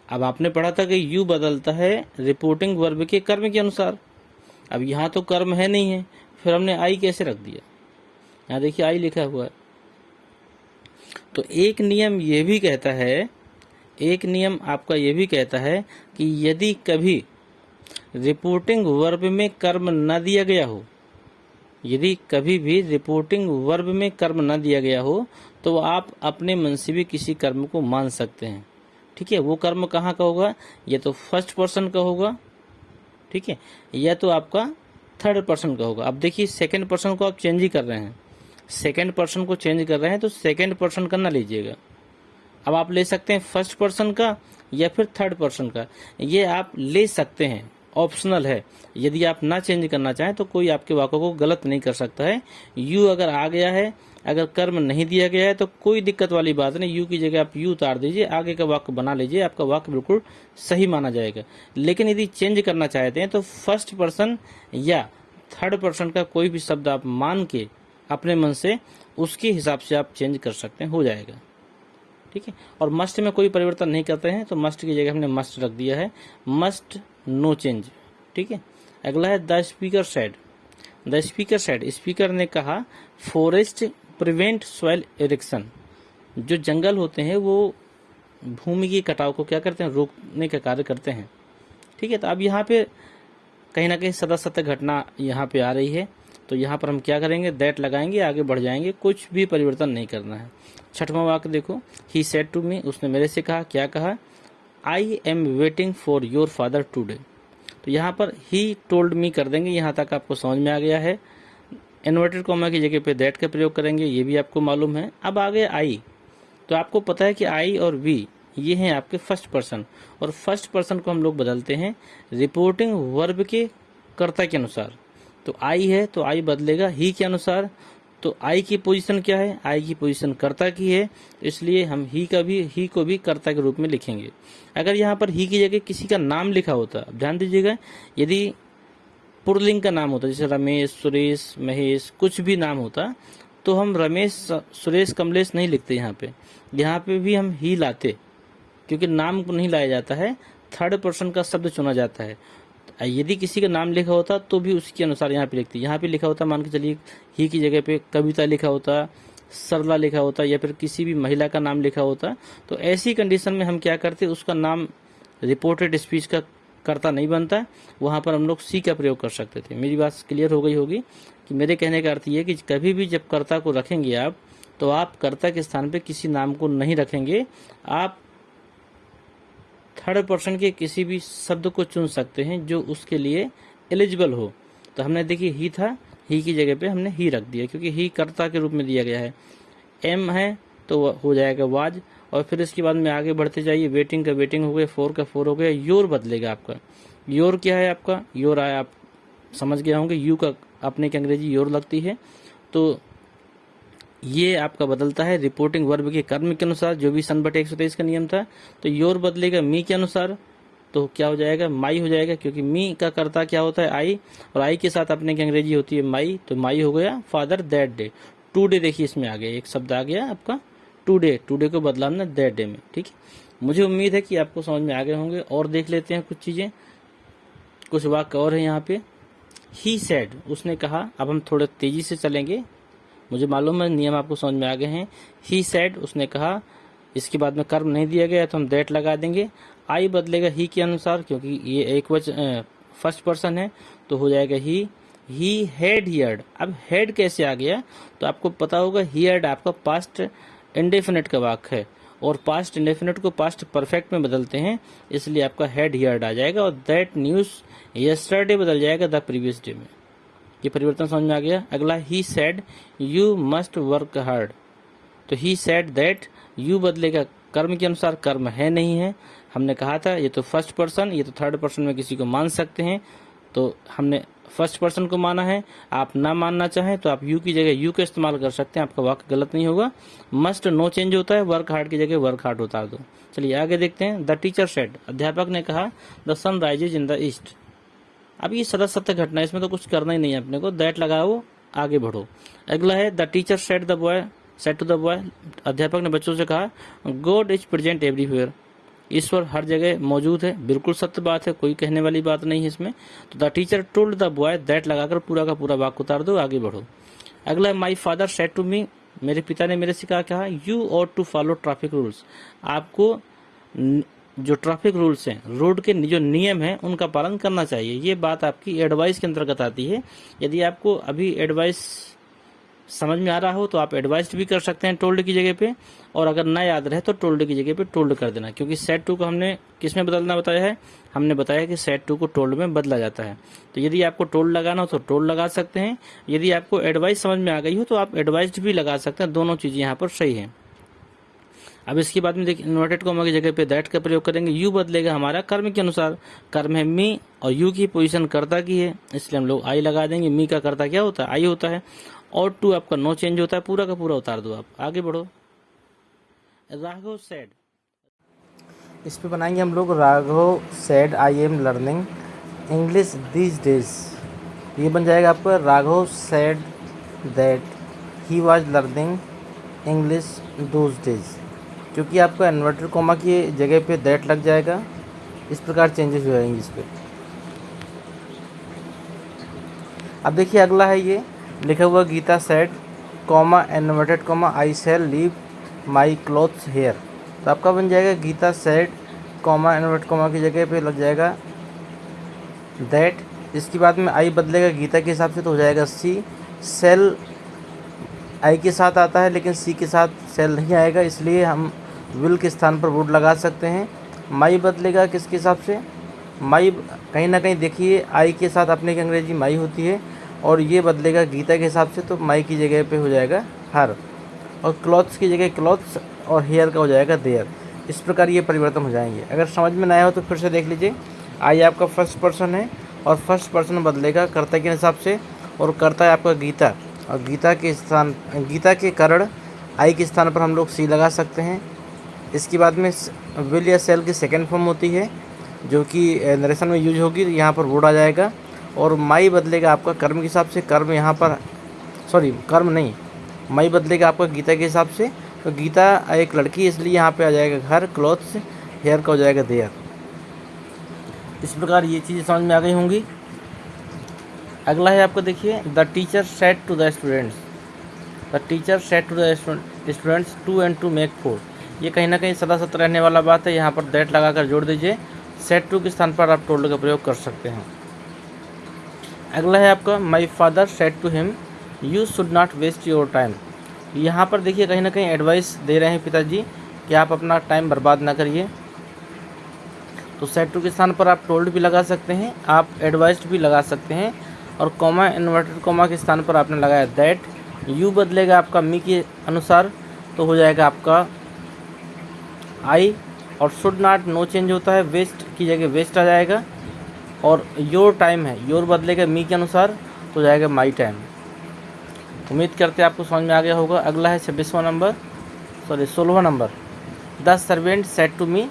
अब आपने पढ़ा था कि यू बदलता है रिपोर्टिंग वर्ब के कर्म के अनुसार। अब यहाँ तो कर्म है नहीं है, फिर हमने आई कैसे रख दिया, यहाँ देखिए आई लिखा हुआ है। तो एक नियम ये भी कहता है, एक नियम आपका ये भी कहता है कि यदि कभी रिपोर्टिंग वर्ब में कर्म न दिया गया हो, यदि कभी भी रिपोर्टिंग वर्ब में कर्म न दिया गया हो तो आप अपने मन से भी किसी कर्म को मान सकते हैं। ठीक है, वो कर्म कहाँ का होगा, या तो फर्स्ट पर्सन का होगा, ठीक है, या तो आपका थर्ड पर्सन का होगा। अब देखिए सेकंड पर्सन को आप चेंज ही कर रहे हैं, सेकंड पर्सन को चेंज कर रहे हैं, तो सेकंड पर्सन का ना लीजिएगा। अब आप ले सकते हैं फर्स्ट पर्सन का या फिर थर्ड पर्सन का, ये आप ले सकते हैं, ऑप्शनल है। यदि आप ना चेंज करना चाहें तो कोई आपके वाक्यों को गलत नहीं कर सकता है। यू अगर आ गया है, अगर कर्म नहीं दिया गया है तो कोई दिक्कत वाली बात नहीं, यू की जगह आप यू उतार दीजिए, आगे का वाक्य बना लीजिए, आपका वाक्य बिल्कुल सही माना जाएगा। लेकिन यदि चेंज करना चाहते हैं तो फर्स्ट पर्सन या थर्ड पर्सन का कोई भी शब्द आप मान के अपने मन से उसके हिसाब से आप चेंज कर सकते हैं, हो जाएगा। ठीक है, और मस्ट में कोई परिवर्तन नहीं करते हैं, तो मस्ट की जगह हमने मस्ट रख दिया है, मस्ट नो चेंज। ठीक है, अगला है the speaker said, the speaker said, speaker ने कहा फॉरेस्ट प्रिवेंट सॉइल इरेक्शन, जो जंगल होते हैं वो भूमि की कटाव को क्या करते हैं, रोकने का कार्य करते हैं। ठीक है, तो अब यहाँ पे कहीं ना कहीं सदा सत्य घटना यहाँ पे आ रही है, तो यहाँ पर हम क्या करेंगे, दैट लगाएंगे, आगे बढ़ जाएंगे, कुछ भी परिवर्तन नहीं करना है। छठवां वाक्य देखो, ही सेड टू मी, उसने मेरे से कहा, क्या कहा, I am waiting for your father today. तो यहाँ पर ही टोल्ड मी कर देंगे, यहाँ तक आपको समझ में आ गया है। इन्वर्टेड कॉमा की जगह पे दैट का प्रयोग करेंगे, ये भी आपको मालूम है। अब आगे आई, तो आपको पता है कि आई और वी ये हैं आपके फर्स्ट पर्सन, और फर्स्ट पर्सन को हम लोग बदलते हैं रिपोर्टिंग वर्ब के कर्ता के अनुसार। तो आई है तो आई बदलेगा ही के अनुसार, तो आई की पोजीशन क्या है, आई की पोजीशन कर्ता की है, इसलिए हम ही को भी कर्ता के रूप में लिखेंगे। अगर यहाँ पर ही की जगह किसी का नाम लिखा होता, ध्यान दीजिएगा, यदि पुल्लिंग का नाम होता, जैसे रमेश, सुरेश, महेश, कुछ भी नाम होता, तो हम रमेश, सुरेश, कमलेश नहीं लिखते। यहाँ पे भी हम ही लाते, क्योंकि नाम को नहीं लाया जाता है, थर्ड पर्सन का शब्द चुना जाता है। यदि किसी का नाम लिखा होता तो भी उसके अनुसार यहाँ पे लिखते। यहाँ पे लिखा होता, मान के चलिए ही की जगह पे कविता लिखा होता, सरला लिखा होता, या फिर किसी भी महिला का नाम लिखा होता, तो ऐसी कंडीशन में हम क्या करते, उसका नाम रिपोर्टेड स्पीच का कर्ता नहीं बनता, वहाँ पर हम लोग सी का प्रयोग कर सकते थे। मेरी बात क्लियर हो गई होगी कि मेरे कहने का अर्थ ये कि कभी भी जब कर्ता को रखेंगे आप, तो आप कर्ता के स्थान पे किसी नाम को नहीं रखेंगे, आप थर्ड पर्सन के किसी भी शब्द को चुन सकते हैं जो उसके लिए एलिजिबल हो। तो हमने देखिए ही था, ही की जगह पे हमने ही रख दिया, क्योंकि ही कर्ता के रूप में दिया गया है। एम है तो हो जाएगा वाज, और फिर इसके बाद में आगे बढ़ते जाइए, वेटिंग का वेटिंग हो गया, फोर का फोर हो गया, योर बदलेगा आपका। योर क्या है आपका, योर आया, आप समझ गए होंगे, यू का अपने की अंग्रेजी योर लगती है, तो ये आपका बदलता है रिपोर्टिंग वर्ब के कर्म के अनुसार, जो भी सन/123 का नियम था। तो योर बदलेगा मी के अनुसार, तो क्या हो जाएगा, माई हो जाएगा, क्योंकि मी का कर्ता क्या होता है, आई, और आई के साथ अपने की अंग्रेजी होती है माई, तो माई हो गया फादर दैट डे। टूडे देखिए इसमें आ गया, एक शब्द आ गया आपका टूडे, टूडे को बदला हमने दैट डे में। ठीक है, मुझे उम्मीद है कि आपको समझ में आ गए होंगे। और देख लेते हैं कुछ चीजें, कुछ वाक्य और है यहाँ पे। ही सेड, उसने कहा, अब हम थोड़े तेजी से चलेंगे, मुझे मालूम है नियम आपको समझ में आ गए हैं। ही सेड, उसने कहा, इसके बाद में कर्म नहीं दिया गया तो हम दैट लगा देंगे। आई बदलेगा ही के अनुसार, क्योंकि ये एक वचन फर्स्ट पर्सन है, तो हो जाएगा ही हैड हियर्ड। अब हैड कैसे आ गया, तो आपको पता होगा हियर्ड आपका पास्ट इंडेफिनिट का वाक्य है, और पास्ट इंडेफिनिट को पास्ट परफेक्ट में बदलते हैं, इसलिए आपका हैड हियर्ड आ जाएगा और दैट न्यूज़ यस्टरडे बदल जाएगा द प्रीवियस डे में। ये परिवर्तन समझ में आ गया। अगला he said you must work hard, तो ही सेड दैट यू बदलेगा कर्म के अनुसार, कर्म है नहीं है, हमने कहा था ये तो फर्स्ट पर्सन, ये तो थर्ड पर्सन में किसी को मान सकते हैं, तो हमने फर्स्ट पर्सन को माना है। आप ना मानना चाहें तो आप यू की जगह यू का इस्तेमाल कर सकते हैं, आपका वाक्य गलत नहीं होगा। मस्ट नो चेंज होता है, वर्क हार्ड की जगह वर्क हार्ड उतार दो। चलिए आगे देखते हैं। द टीचर सेड, अध्यापक ने कहा the sun rises in the east. अब ये सदा सत्य घटना है, इसमें तो कुछ करना ही नहीं है अपने को, दैट लगाओ आगे बढ़ो। अगला है the teacher said to the boy, अध्यापक ने बच्चों से कहा गॉड इज प्रेजेंट एवरीवेयर, ईश्वर हर जगह मौजूद है। बिल्कुल सत्य बात है, कोई कहने वाली बात नहीं है इसमें। तो the teacher told the boy, that लगाकर पूरा का पूरा वाक्य उतार दो, आगे बढ़ो। अगला है my father said to me, मेरे पिता ने मेरे से कहा you ought to follow traffic rules, आपको जो ट्रैफिक रूल्स हैं, रोड के जो नियम हैं, उनका पालन करना चाहिए। ये बात आपकी एडवाइस के अंतर्गत आती है। यदि आपको अभी एडवाइस समझ में आ रहा हो तो आप एडवाइस्ड भी कर सकते हैं टोल्ड की जगह पे, और अगर ना याद रहे तो टोल्ड की जगह पे टोल्ड कर देना, क्योंकि सेड टू को हमने किस में बदलना बताया है, हमने बताया कि सेड टू को टोल्ड में बदला जाता है। तो यदि आपको टोल्ड लगाना हो तो टोल्ड लगा सकते हैं, यदि आपको एडवाइस समझ में आ गई हो तो आप एडवाइस्ड भी लगा सकते हैं, दोनों चीज़ें यहाँ पर सही हैं। अब इसके बाद में देखिए इन्वर्टेड कॉमा की जगह पे दैट का प्रयोग करेंगे। यू बदलेगा हमारा कर्म के अनुसार, कर्म है मी और यू की पोजीशन कर्ता की है, इसलिए हम लोग आई लगा देंगे। मी का कर्ता क्या होता है, आई होता है। और टू आपका नो चेंज होता है, पूरा का पूरा उतार दो, आप आगे बढ़ो। राघव सेड, इस पे बनाएंगे हम लोग Raghav said I am learning English these days. ये बन जाएगा आपका Raghav said that he was learning English those days, क्योंकि आपका इन्वर्टेड कॉमा की जगह पे दैट लग जाएगा। इस प्रकार चेंजेस हो जाएंगे इस पर। अब देखिए अगला है, ये लिखा हुआ Gita said comma inverted comma I shall leave my clothes here, तो आपका बन जाएगा Gita said comma inverted comma की जगह पे लग जाएगा दैट। इसके बाद में आई बदलेगा गीता के हिसाब से तो हो जाएगा सी। सेल आई के साथ आता है लेकिन सी के साथ सेल नहीं आएगा, इसलिए हम विल के स्थान पर वुड लगा सकते हैं। माई बदलेगा किसके हिसाब से, माई कहीं ना कहीं देखिए आई के साथ अपने की अंग्रेजी माई होती है, और ये बदलेगा गीता के हिसाब से, तो माई की जगह पे हो जाएगा हर, और क्लॉथ्स की जगह क्लॉथ्स और हेयर का हो जाएगा देयर। इस प्रकार ये परिवर्तन हो जाएंगे। अगर समझ में ना आया हो तो फिर से देख लीजिए। आई आपका फर्स्ट पर्सन है और फर्स्ट पर्सन बदलेगा कर्ता के हिसाब से, और कर्ता है आपका गीता, और गीता के कारण आई के स्थान पर हम लोग सी लगा सकते हैं। इसके बाद में विल या सेल की सेकेंड फॉर्म होती है जो कि नरेशन में यूज होगी, यहाँ पर वुड आ जाएगा। और माई बदलेगा आपका कर्म के हिसाब से, कर्म यहाँ पर कर्म नहीं, माई बदलेगा आपका गीता के हिसाब से, तो गीता एक लड़की इसलिए यहाँ पे आ जाएगा घर, क्लॉथ्स हेयर का हो जाएगा देयर। इस प्रकार ये चीज़ें समझ में आ गई होंगी। अगला है आपको देखिए the teacher said to the students, the teacher said to the students 2 and 2 make 4। ये कहीं ना कहीं सदा सत्य रहने वाला बात है, यहाँ पर दैट लगाकर जोड़ दीजिए। सेड टू के स्थान पर आप टोल्ड का प्रयोग कर सकते हैं। अगला है आपका my father said to him you should not waste your time. यहाँ पर देखिए कहीं ना कहीं एडवाइस दे रहे हैं पिताजी कि आप अपना टाइम बर्बाद ना करिए, तो सेड टू के स्थान पर आप टोल्ड भी लगा सकते हैं, आप एडवाइस्ड भी लगा सकते हैं। और कॉमा इन्वर्टेड कॉमा के स्थान पर आपने लगाया दैट। यू बदलेगा आपका मी के अनुसार, तो हो जाएगा आपका आई, और शुड नॉट नो चेंज होता है, वेस्ट की जगह वेस्ट आ जाएगा। और योर टाइम है, योर बदलेगा मी के अनुसार, तो जाएगा माई टाइम। उम्मीद करते हैं आपको समझ में आ गया होगा। अगला है 16वां नंबर the servant said to me,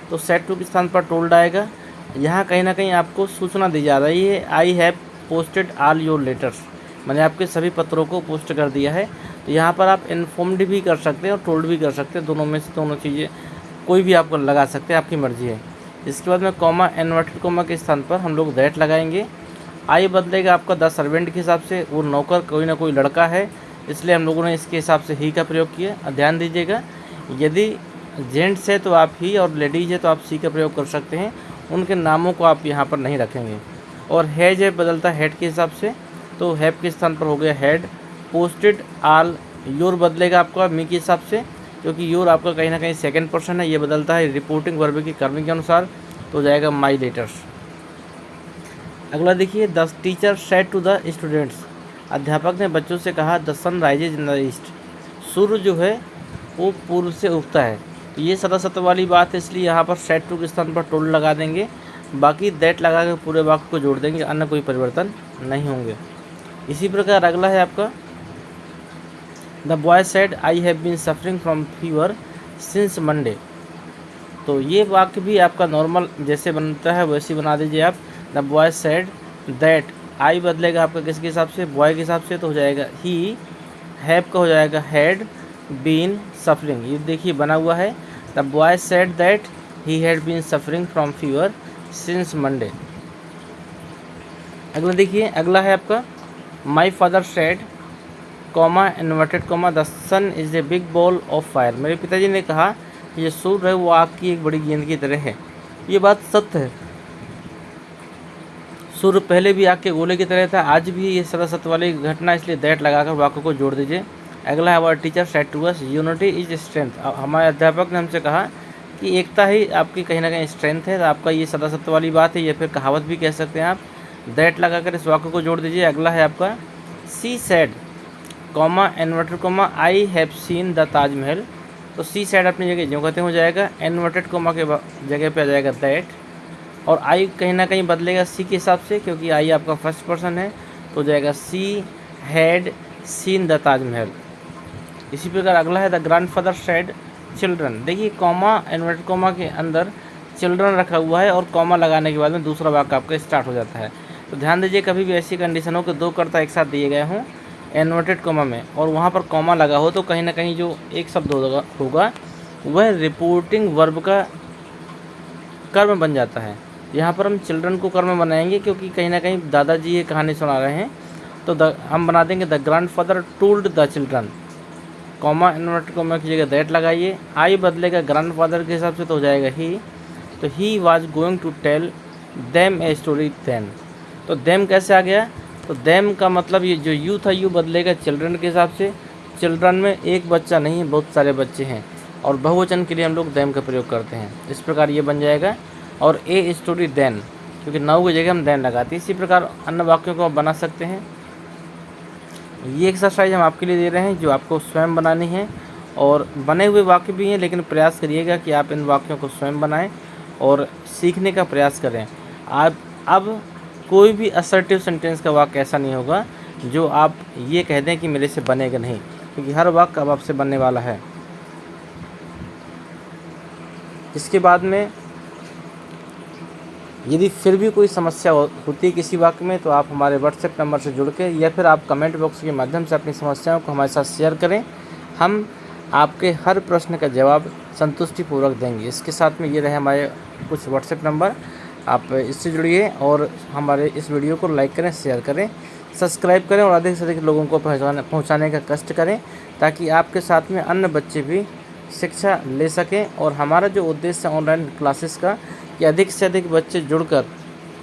तो सेड टू के स्थान पर टोल्ड आएगा। यहाँ कहीं ना कहीं आपको सूचना दी जा रही है I have posted all your letters, मैंने आपके सभी पत्रों को पोस्ट कर दिया है। तो यहाँ पर आप इन्फॉर्म्ड भी कर सकते हैं और टोल्ड भी कर सकते हैं, दोनों में से दोनों चीज़ें कोई भी आपको लगा सकते हैं, आपकी मर्जी है। इसके बाद में कॉमा इन्वर्टेड कॉमा के स्थान पर हम लोग दैट लगाएंगे। आई बदलेगा आपका द सर्वेंट के हिसाब से, वो नौकर कोई ना कोई लड़का है, इसलिए हम लोगों ने इसके हिसाब से ही का प्रयोग किया। ध्यान दीजिएगा, यदि जेंट्स है तो आप ही, और लेडीज़ है तो आप सी का प्रयोग कर सकते हैं, उनके नामों को आप यहाँ पर नहीं रखेंगे। और हैज है बदलता हेड के हिसाब से, तो हैव के स्थान पर हो गया हेड। पोस्टेड आल, योर बदलेगा आपका मी के हिसाब से, क्योंकि योर आपका कहीं ना कहीं सेकंड पर्सन है, ये बदलता है रिपोर्टिंग वर्ब की कर्मी के अनुसार, तो हो जाएगा माई लेटर्स। अगला देखिए, the teacher said to the students, अध्यापक ने बच्चों से कहा the sun rises in the east, सूर्य जो है वो पूर्व से उगता है। तो ये सदा सत्य वाली बात है, इसलिए यहाँ पर सेड टू के स्थान पर टोल्ड लगा देंगे, बाकी दैट लगा के पूरे वाक्य को जोड़ देंगे, अन्य कोई परिवर्तन नहीं होंगे। इसी प्रकार अगला है आपका, the boy said I have been suffering from fever since Monday. तो ये वाक्य भी आपका नॉर्मल जैसे बनता है वैसे बना दीजिए आप। द बॉय सेड दैट, आई बदलेगा आपका किसके हिसाब से, बॉय के हिसाब से, तो हो जाएगा ही, हैव का हो जाएगा हैड बीन सफरिंग, ये देखिए बना हुआ है। The boy said that he had been suffering from fever since Monday. अगला देखिए, अगला है आपका, my father said comma inverted comma the sun is a big ball of fire, मेरे पिताजी ने कहा कि ये सूर्य है वो आग की एक बड़ी गेंद की तरह है। ये बात सत्य है, सूर्य पहले भी आग के गोले की तरह था, आज भी ये सदा सत्य वाली घटना, इसलिए दैट लगाकर वाक्य को जोड़ दीजिए। अगला है, our teacher said to us unity is strength, हमारे अध्यापक ने हमसे कहा कि एकता ही आपकी कहीं ना कहीं स्ट्रेंथ है। तो आपका ये सदा सत्य वाली बात है, या फिर कहावत भी कह सकते हैं आप। दैट लगाकर इस वाक्य को जोड़ दीजिए। अगला है आपका, she said comma inverted comma I have seen the Taj Mahal, तो सी सेड अपनी जगह जो कहते हो जाएगा, इन्वर्टेड कॉमा के जगह पे आ जाएगा दैट, और आई कहीं ना कहीं बदलेगा सी के हिसाब से, क्योंकि आई आपका फर्स्ट पर्सन है, तो हो जाएगा she had seen the Taj Mahal. इसी प्रकार अगला है, द ग्रैंडफादर सेड चिल्ड्रन, देखिए कॉमा इन्वर्टेड कॉमा के अंदर चिल्ड्रन रखा हुआ है और कॉमा लगाने के बाद में दूसरा वाक्य आपका स्टार्ट हो जाता है। तो ध्यान दीजिए, कभी भी ऐसी कंडीशन हो कि दो कर्ता एक साथ दिए गए हों इन्वर्टेड कॉमा में और वहाँ पर कॉमा लगा हो, तो कहीं ना कहीं जो एक शब्द होगा वह रिपोर्टिंग वर्ब का कर्म बन जाता है। यहाँ पर हम चिल्ड्रन को कर्म बनाएंगे, क्योंकि कहीं ना कहीं दादाजी ये कहानी सुना रहे हैं, तो हम बना देंगे the grandfather told the children, comma inverted comma की जगह दैट लगाइए। आई बदलेगा ग्रैंडफादर के हिसाब से, तो हो जाएगा ही, तो he was going to tell them a story then, तो देम कैसे आ गया, तो देम का मतलब ये जो यू था, यू बदलेगा चिल्ड्रन के हिसाब से। चिल्ड्रन में एक बच्चा नहीं, बहुत सारे बच्चे हैं, और बहुवचन के लिए हम लोग देम का प्रयोग करते हैं। इस प्रकार ये बन जाएगा, और ए स्टोरी देन, क्योंकि नाउ की जगह हम देन लगाते हैं। इसी प्रकार अन्य वाक्यों को आप बना सकते हैं। ये एक्सरसाइज हम आपके लिए दे रहे हैं जो आपको स्वयं बनानी है, और बने हुए वाक्य भी हैं, लेकिन प्रयास करिएगा कि आप इन वाक्यों को स्वयं बनाएं और सीखने का प्रयास करें। आप अब कोई भी असर्टिव सेंटेंस का वाक्य ऐसा नहीं होगा जो आप ये कह दें कि मेरे से बनेगा नहीं, क्योंकि हर वाक्य अब आपसे बनने वाला है। इसके बाद में यदि फिर भी कोई समस्या होती है किसी वाक्य में, तो आप हमारे व्हाट्सएप नंबर से जुड़ के या फिर आप कमेंट बॉक्स के माध्यम से अपनी समस्याओं को हमारे साथ शेयर करें। हम आपके हर प्रश्न का जवाब संतुष्टिपूर्वक देंगे। इसके साथ में ये रहे हमारे कुछ व्हाट्सएप नंबर, आप इससे जुड़िए और हमारे इस वीडियो को लाइक करें, शेयर करें, सब्सक्राइब करें और अधिक से अधिक लोगों को पहुँचाने का कष्ट करें, ताकि आपके साथ में अन्य बच्चे भी शिक्षा ले सकें। और हमारा जो उद्देश्य है ऑनलाइन क्लासेस का, कि अधिक से अधिक बच्चे जुड़कर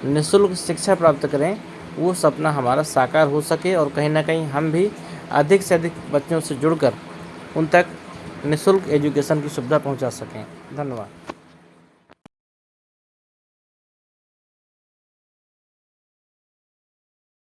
निःशुल्क शिक्षा प्राप्त करें, वो सपना हमारा साकार हो सके, और कहीं ना कहीं हम भी अधिक से अधिक बच्चों से जुड़कर उन तक निःशुल्क एजुकेशन की सुविधा पहुंचा सकें। धन्यवाद।